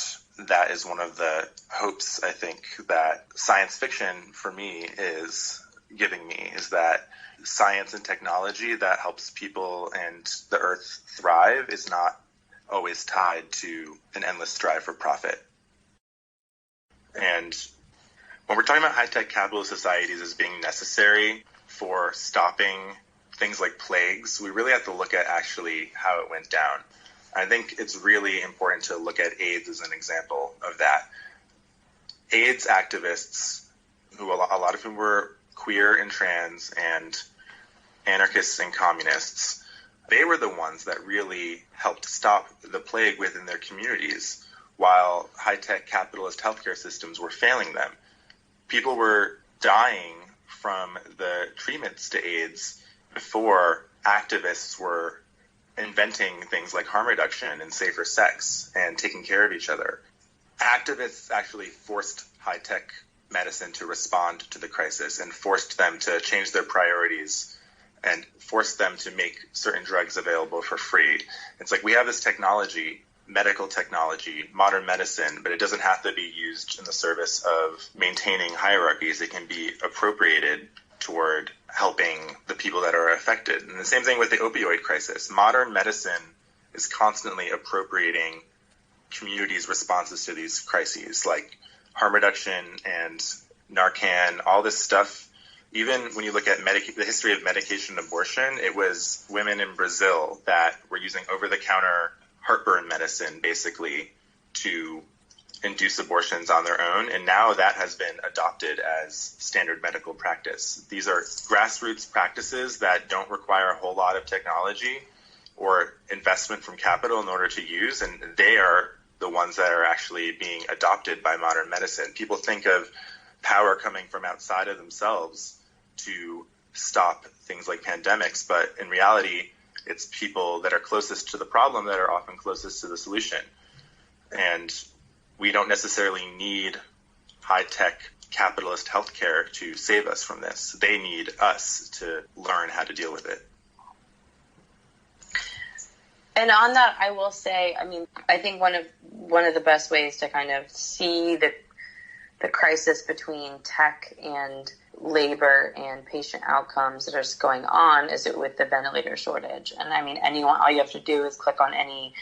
that is one of the hopes, I think, that science fiction for me is giving me, is that science and technology that helps people and the earth thrive is not always tied to an endless drive for profit. And when we're talking about high-tech capitalist societies as being necessary for stopping things like plagues, we really have to look at actually how it went down. I think it's really important to look at AIDS as an example of that. AIDS activists, who a lot of whom were queer and trans and anarchists and communists, they were the ones that really helped stop the plague within their communities, while high-tech capitalist healthcare systems were failing them. People were dying from the treatments to AIDS before activists were inventing things like harm reduction and safer sex and taking care of each other. Activists actually forced high-tech medicine to respond to the crisis and forced them to change their priorities and forced them to make certain drugs available for free. It's like we have this technology, medical technology, modern medicine, but it doesn't have to be used in the service of maintaining hierarchies. It can be appropriated toward helping the people that are affected. And the same thing with the opioid crisis. Modern medicine is constantly appropriating communities' responses to these crises, like harm reduction and Narcan, all this stuff. Even when you look at the history of medication abortion, it was women in Brazil that were using over-the-counter heartburn medicine, basically, to induce abortions on their own, and now that has been adopted as standard medical practice. These are grassroots practices that don't require a whole lot of technology or investment from capital in order to use, and they are the ones that are actually being adopted by modern medicine. People think of power coming from outside of themselves to stop things like pandemics, but in reality, it's people that are closest to the problem that are often closest to the solution. And we don't necessarily need high-tech capitalist healthcare to save us from this. They need us to learn how to deal with it. And on that, I will say, I think one of the best ways to kind of see the crisis between tech and labor and patient outcomes that are going on is with the ventilator shortage. And all you have to do is click on any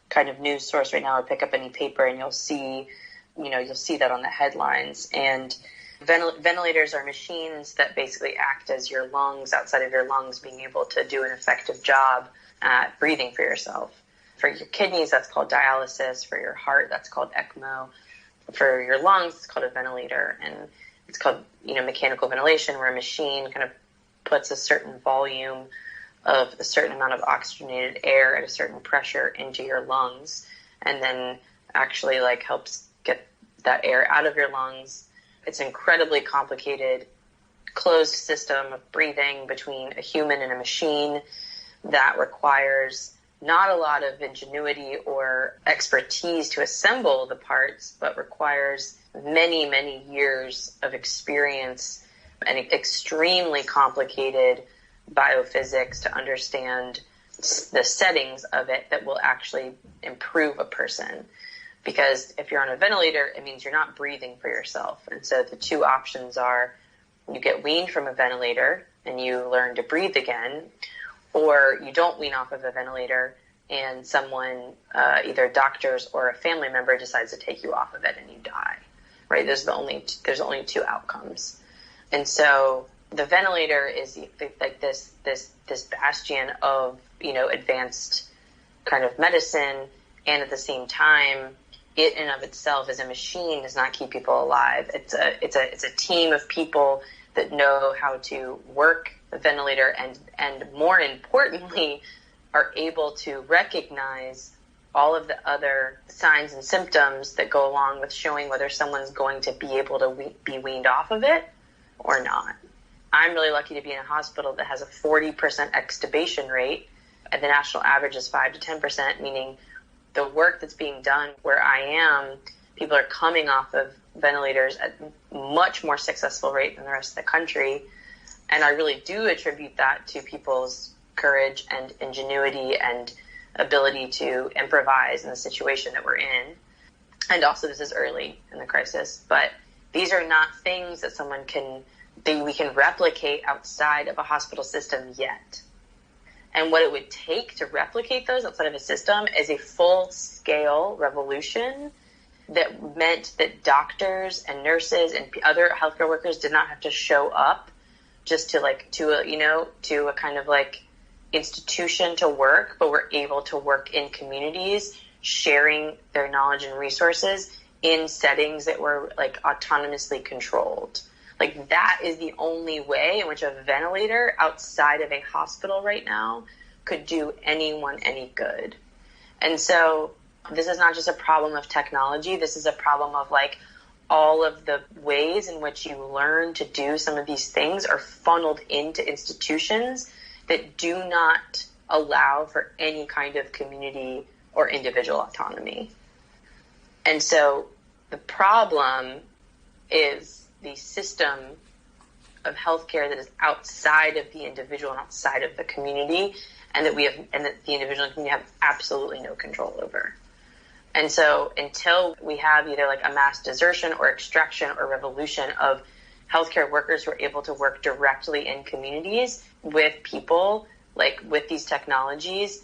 kind of news source right now or pick up any paper and you'll see that on the headlines. And ventilators are machines that basically act as your lungs outside of your lungs, being able to do an effective job at breathing for yourself. For your kidneys, that's called dialysis. For your heart, that's called ECMO. For your lungs, it's called a ventilator. And it's called, mechanical ventilation, where a machine kind of puts a certain volume of a certain amount of oxygenated air at a certain pressure into your lungs, and then actually helps get that air out of your lungs. It's an incredibly complicated closed system of breathing between a human and a machine that requires not a lot of ingenuity or expertise to assemble the parts, but requires many, many years of experience and extremely complicated biophysics to understand the settings of it that will actually improve a person. Because if you're on a ventilator, it means you're not breathing for yourself. And so the two options are you get weaned from a ventilator and you learn to breathe again, or you don't wean off of a ventilator and someone, either doctors or a family member, decides to take you off of it and you die, right? There's only two outcomes. And so the ventilator is like this bastion of, advanced kind of medicine. And at the same time, it in of itself as a machine does not keep people alive. It's a team of people that know how to work the ventilator and more importantly, are able to recognize all of the other signs and symptoms that go along with showing whether someone's going to be able to be weaned off of it or not. I'm really lucky to be in a hospital that has a 40% extubation rate, and the national average is 5 to 10%, meaning the work that's being done where I am, people are coming off of ventilators at much more successful rate than the rest of the country. And I really do attribute that to people's courage and ingenuity and ability to improvise in the situation that we're in. And also, this is early in the crisis, but these are not things that we can replicate outside of a hospital system yet. And what it would take to replicate those outside of a system is a full-scale revolution that meant that doctors and nurses and other healthcare workers did not have to show up just to a kind of like institution to work, but were able to work in communities, sharing their knowledge and resources in settings that were like autonomously controlled. Like that is the only way in which a ventilator outside of a hospital right now could do anyone any good. And so this is not just a problem of technology. This is a problem of like all of the ways in which you learn to do some of these things are funneled into institutions that do not allow for any kind of community or individual autonomy. And so the problem is the system of healthcare that is outside of the individual and outside of the community, and that the individual and community have absolutely no control over. And so until we have either like a mass desertion or extraction or revolution of healthcare workers who are able to work directly in communities with people, like with these technologies,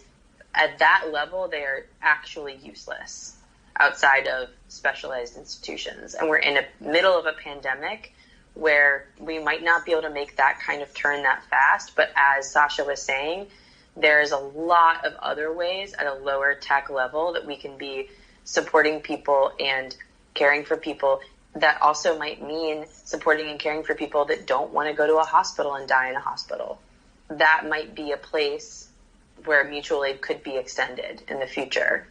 at that level, they are actually useless outside of specialized institutions. And we're in the middle of a pandemic where we might not be able to make that kind of turn that fast. But as Sasha was saying, there's a lot of other ways at a lower tech level that we can be supporting people and caring for people. That also might mean supporting and caring for people that don't want to go to a hospital and die in a hospital. That might be a place where mutual aid could be extended in the future.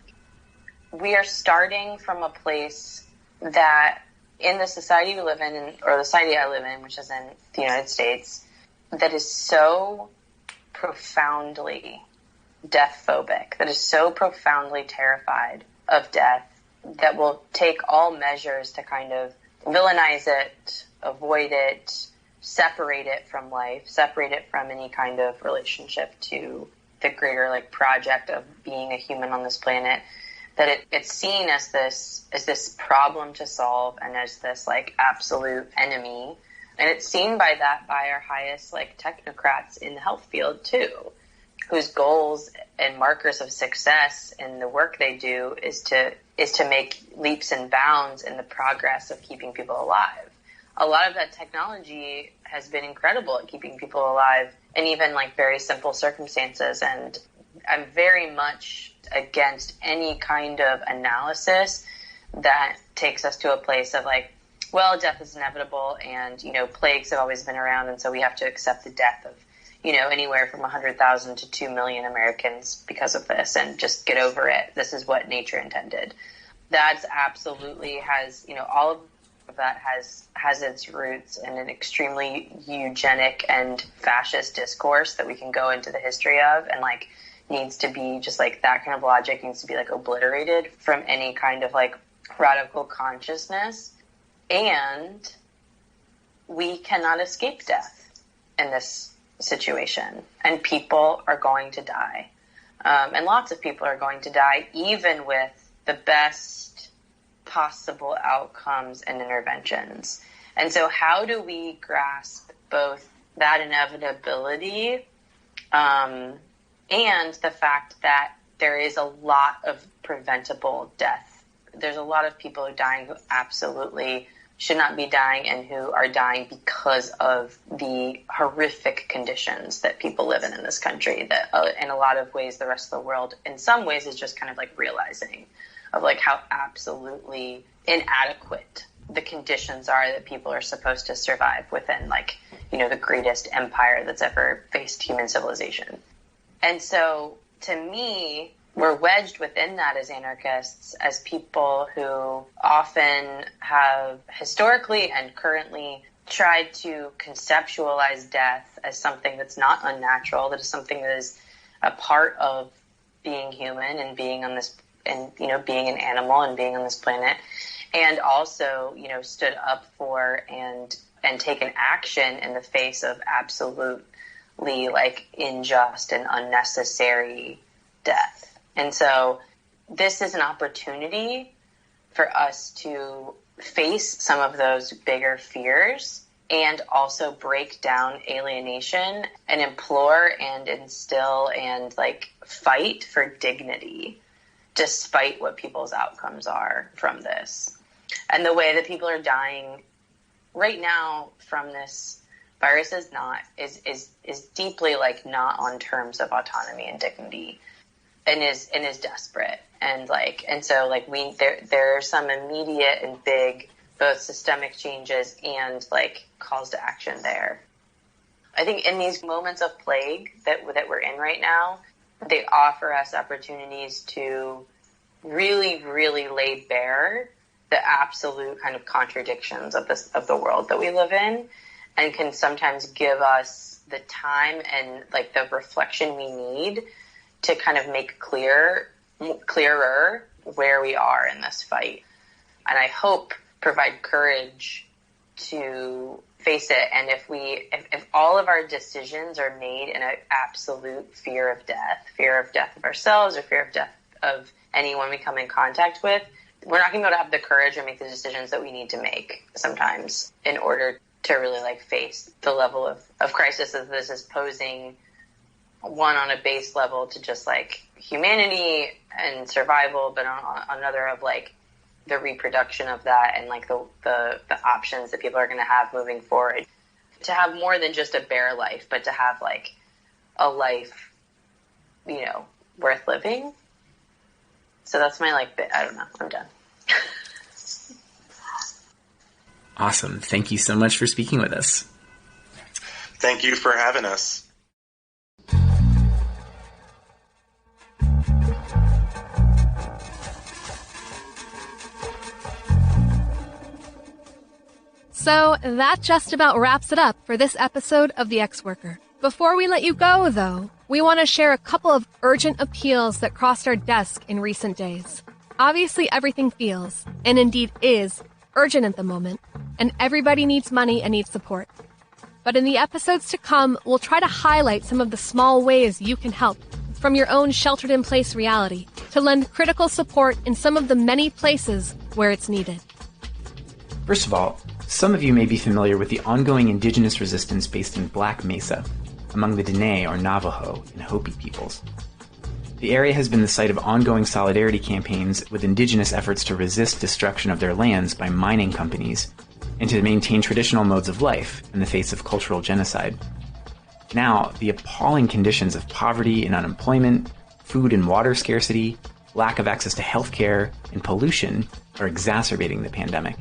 We are starting from a place that in the society we live in, or the society I live in, which is in the United States, that is so profoundly death phobic, that is so profoundly terrified of death, that will take all measures to kind of villainize it, avoid it, separate it from life, separate it from any kind of relationship to the greater like project of being a human on this planet, that it's seen as this problem to solve and as this like absolute enemy. And it's seen by our highest like technocrats in the health field too, whose goals and markers of success in the work they do is to make leaps and bounds in the progress of keeping people alive. A lot of that technology has been incredible at keeping people alive in even like very simple circumstances. And I'm very much against any kind of analysis that takes us to a place of like, well, death is inevitable and, plagues have always been around. And so we have to accept the death of, anywhere from 100,000 to 2 million Americans because of this and just get over it. This is what nature intended. That's absolutely has, all of that has its roots in an extremely eugenic and fascist discourse that we can go into the history of, and like needs to be just like that kind of logic needs to be like obliterated from any kind of like radical consciousness. And we cannot escape death in this situation, and people are going to die. And lots of people are going to die, even with the best possible outcomes and interventions. And so how do we grasp both that inevitability And the fact that there is a lot of preventable death. There's a lot of people who are dying who absolutely should not be dying and who are dying because of the horrific conditions that people live in this country, that in a lot of ways the rest of the world in some ways is just kind of like realizing of like how absolutely inadequate the conditions are that people are supposed to survive within, like, you know, the greatest empire that's ever faced human civilization. And so to me, we're wedged within that as anarchists, as people who often have historically and currently tried to conceptualize death as something that's not unnatural, that is something that is a part of being human and being on this, and, you know, being an animal and being on this planet, and also, you know, stood up for and taken action in the face of absolutely, like, unjust and unnecessary death. And so this is an opportunity for us to face some of those bigger fears and also break down alienation and implore and instill and, like, fight for dignity despite what people's outcomes are from this. And the way that people are dying right now from this virus is deeply, like, not on terms of autonomy and dignity, and is desperate. And so there are some immediate and big both systemic changes and, like, calls to action there. I think in these moments of plague that we're in right now, they offer us opportunities to really, really lay bare the absolute kind of contradictions of the world that we live in, and can sometimes give us the time and, like, the reflection we need to kind of make clearer where we are in this fight. And I hope provide courage to face it. And if all of our decisions are made in an absolute fear of death of ourselves, or fear of death of anyone we come in contact with, we're not going to be able to have the courage or make the decisions that we need to make sometimes in order to really, like, face the level of crisis that this is posing, one on a base level to just, like, humanity and survival, but on another of, like, the reproduction of that and, like, the options that people are going to have moving forward, to have more than just a bare life, but to have, like, a life, you know, worth living. So that's my, like, bit. I don't know. I'm done. Awesome. Thank you so much for speaking with us. Thank you for having us. So that just about wraps it up for this episode of The Ex-Worker. Before we let you go, though, we want to share a couple of urgent appeals that crossed our desk in recent days. Obviously, everything feels, and indeed is, urgent at the moment, and everybody needs money and needs support. But in the episodes to come, we'll try to highlight some of the small ways you can help from your own sheltered-in-place reality to lend critical support in some of the many places where it's needed. First of all, some of you may be familiar with the ongoing indigenous resistance based in Black Mesa, among the Dene or Navajo and Hopi peoples. The area has been the site of ongoing solidarity campaigns with indigenous efforts to resist destruction of their lands by mining companies and to maintain traditional modes of life in the face of cultural genocide. Now, the appalling conditions of poverty and unemployment, food and water scarcity, lack of access to healthcare, and pollution are exacerbating the pandemic.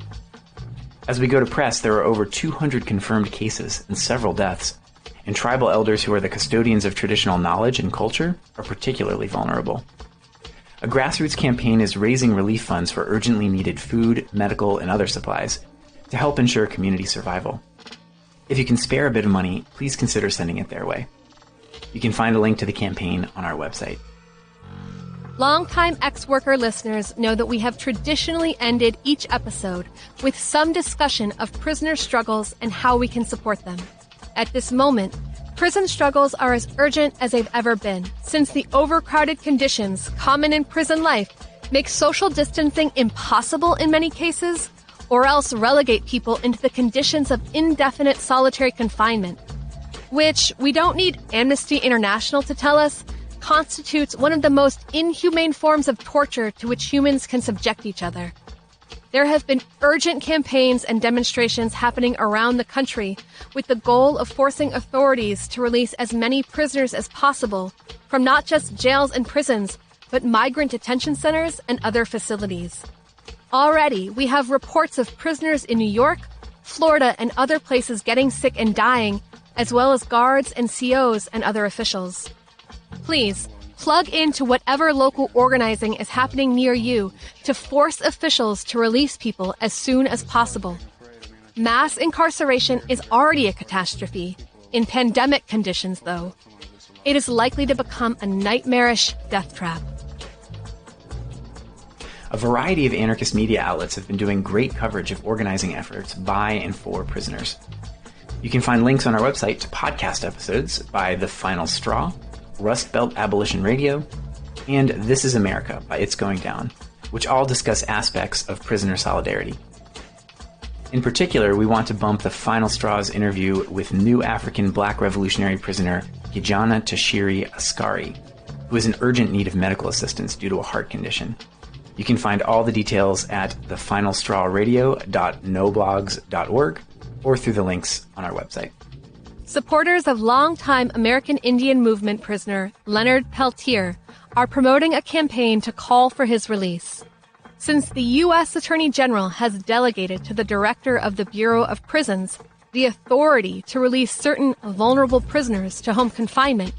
As we go to press, there are over 200 confirmed cases and several deaths, and tribal elders who are the custodians of traditional knowledge and culture are particularly vulnerable. A grassroots campaign is raising relief funds for urgently needed food, medical, and other supplies to help ensure community survival. If you can spare a bit of money, please consider sending it their way. You can find a link to the campaign on our website. Longtime Ex-Worker listeners know that we have traditionally ended each episode with some discussion of prisoner struggles and how we can support them. At this moment, prison struggles are as urgent as they've ever been, since the overcrowded conditions common in prison life make social distancing impossible in many cases, or else relegate people into the conditions of indefinite solitary confinement. which we don't need Amnesty International to tell us, constitutes one of the most inhumane forms of torture to which humans can subject each other. There have been urgent campaigns and demonstrations happening around the country with the goal of forcing authorities to release as many prisoners as possible from not just jails and prisons, but migrant detention centers and other facilities. Already, we have reports of prisoners in New York, Florida, and other places getting sick and dying, as well as guards and COs and other officials. Please, plug into whatever local organizing is happening near you to force officials to release people as soon as possible. Mass incarceration is already a catastrophe. In pandemic conditions, though, it is likely to become a nightmarish death trap. A variety of anarchist media outlets have been doing great coverage of organizing efforts by and for prisoners. You can find links on our website to podcast episodes by The Final Straw, Rust Belt Abolition Radio, and This Is America by It's Going Down, which all discuss aspects of prisoner solidarity. In particular, we want to bump The Final Straw's interview with new African Black revolutionary prisoner Kijana Tashiri Askari, who is in urgent need of medical assistance due to a heart condition. You can find all the details at thefinalstrawradio.noblogs.org or through the links on our website. Supporters of longtime American Indian movement prisoner Leonard Peltier are promoting a campaign to call for his release. Since the U.S. Attorney General has delegated to the Director of the Bureau of Prisons the authority to release certain vulnerable prisoners to home confinement,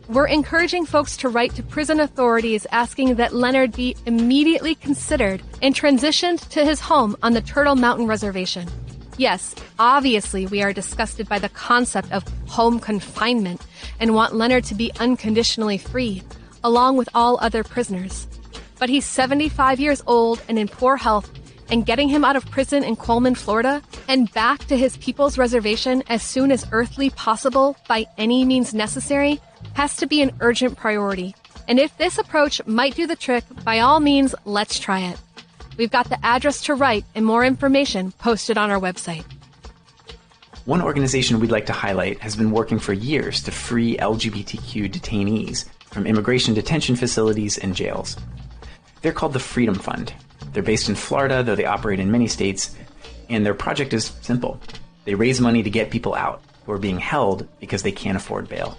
we're encouraging folks to write to prison authorities asking that Leonard be immediately considered and transitioned to his home on the Turtle Mountain Reservation. Yes, obviously we are disgusted by the concept of home confinement and want Leonard to be unconditionally free, along with all other prisoners. But he's 75 years old and in poor health, and getting him out of prison in Coleman, Florida, and back to his people's reservation as soon as earthly possible by any means necessary has to be an urgent priority. And if this approach might do the trick, by all means, let's try it. We've got the address to write and more information posted on our website. One organization we'd like to highlight has been working for years to free LGBTQ detainees from immigration detention facilities and jails. They're called the Freedom Fund. They're based in Florida, though they operate in many states, and their project is simple. They raise money to get people out who are being held because they can't afford bail.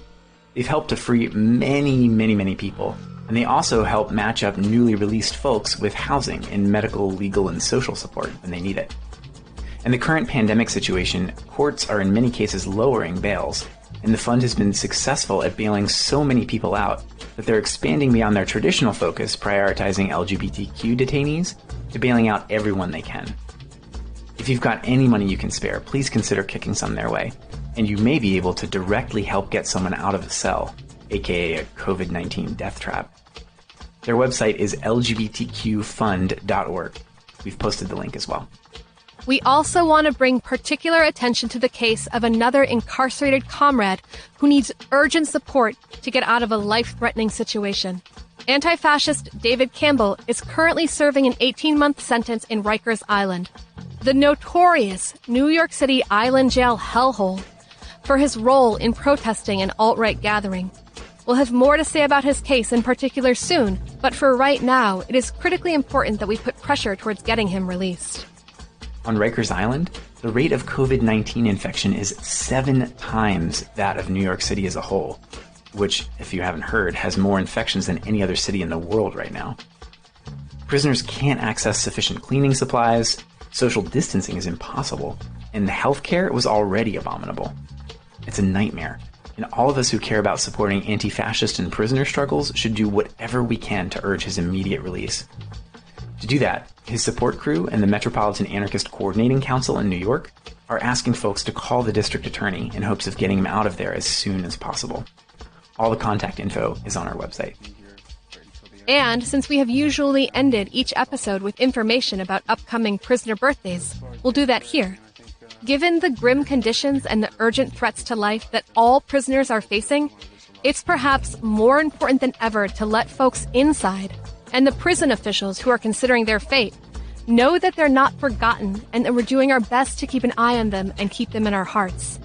They've helped to free many people, and they also help match up newly released folks with housing and medical, legal, and social support when they need it. In the current pandemic situation, courts are in many cases lowering bails, and the fund has been successful at bailing so many people out that they're expanding beyond their traditional focus, prioritizing LGBTQ detainees, to bailing out everyone they can. If you've got any money you can spare, please consider kicking some their way, and you may be able to directly help get someone out of a cell, aka a COVID-19 death trap. Their website is lgbtqfund.org. We've posted the link as well. We also want to bring particular attention to the case of another incarcerated comrade who needs urgent support to get out of a life-threatening situation. Anti-fascist David Campbell is currently serving an 18-month sentence in Rikers Island, the notorious New York City Island jail hellhole, for his role in protesting an alt-right gathering. We'll have more to say about his case in particular soon, but for right now, it is critically important that we put pressure towards getting him released. On Rikers Island, the rate of COVID-19 infection is 7 times that of New York City as a whole, which, if you haven't heard, has more infections than any other city in the world right now. Prisoners can't access sufficient cleaning supplies, social distancing is impossible, and the healthcare was already abominable. It's a nightmare, and all of us who care about supporting anti-fascist and prisoner struggles should do whatever we can to urge his immediate release. To do that, his support crew and the Metropolitan Anarchist Coordinating Council in New York are asking folks to call the district attorney in hopes of getting him out of there as soon as possible. All the contact info is on our website. And since we have usually ended each episode with information about upcoming prisoner birthdays, we'll do that here. Given the grim conditions and the urgent threats to life that all prisoners are facing, it's perhaps more important than ever to let folks inside and the prison officials who are considering their fate know that they're not forgotten and that we're doing our best to keep an eye on them and keep them in our hearts.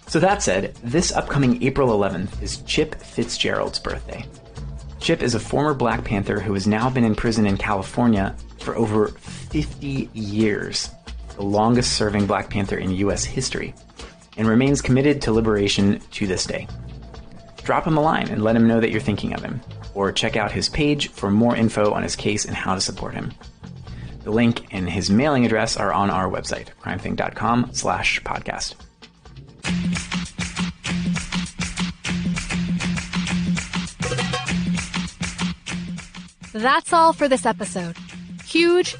So that said, this upcoming April 11th is Chip Fitzgerald's birthday. Chip is a former Black Panther who has now been in prison in California for over 50 years, the longest serving Black Panther in U.S. history, and remains committed to liberation to this day. Drop him a line and let him know that you're thinking of him, or check out his page for more info on his case and how to support him. The link and his mailing address are on our website, crimething.com/podcast. That's all for this episode. Huge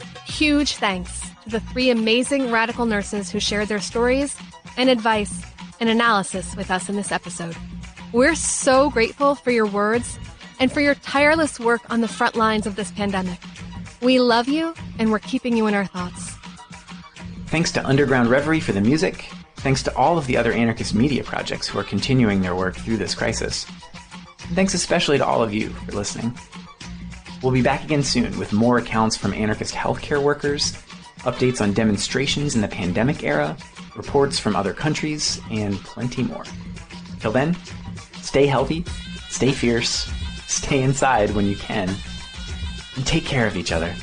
thanks to the 3 amazing radical nurses who shared their stories and advice and analysis with us in this episode. We're so grateful for your words and for your tireless work on the front lines of this pandemic. We love you, and we're keeping you in our thoughts. Thanks to Underground Reverie for the music. Thanks to all of the other anarchist media projects who are continuing their work through this crisis. And thanks especially to all of you for listening. We'll be back again soon with more accounts from anarchist healthcare workers, updates on demonstrations in the pandemic era, reports from other countries, and plenty more. Till then, stay healthy, stay fierce, stay inside when you can, and take care of each other.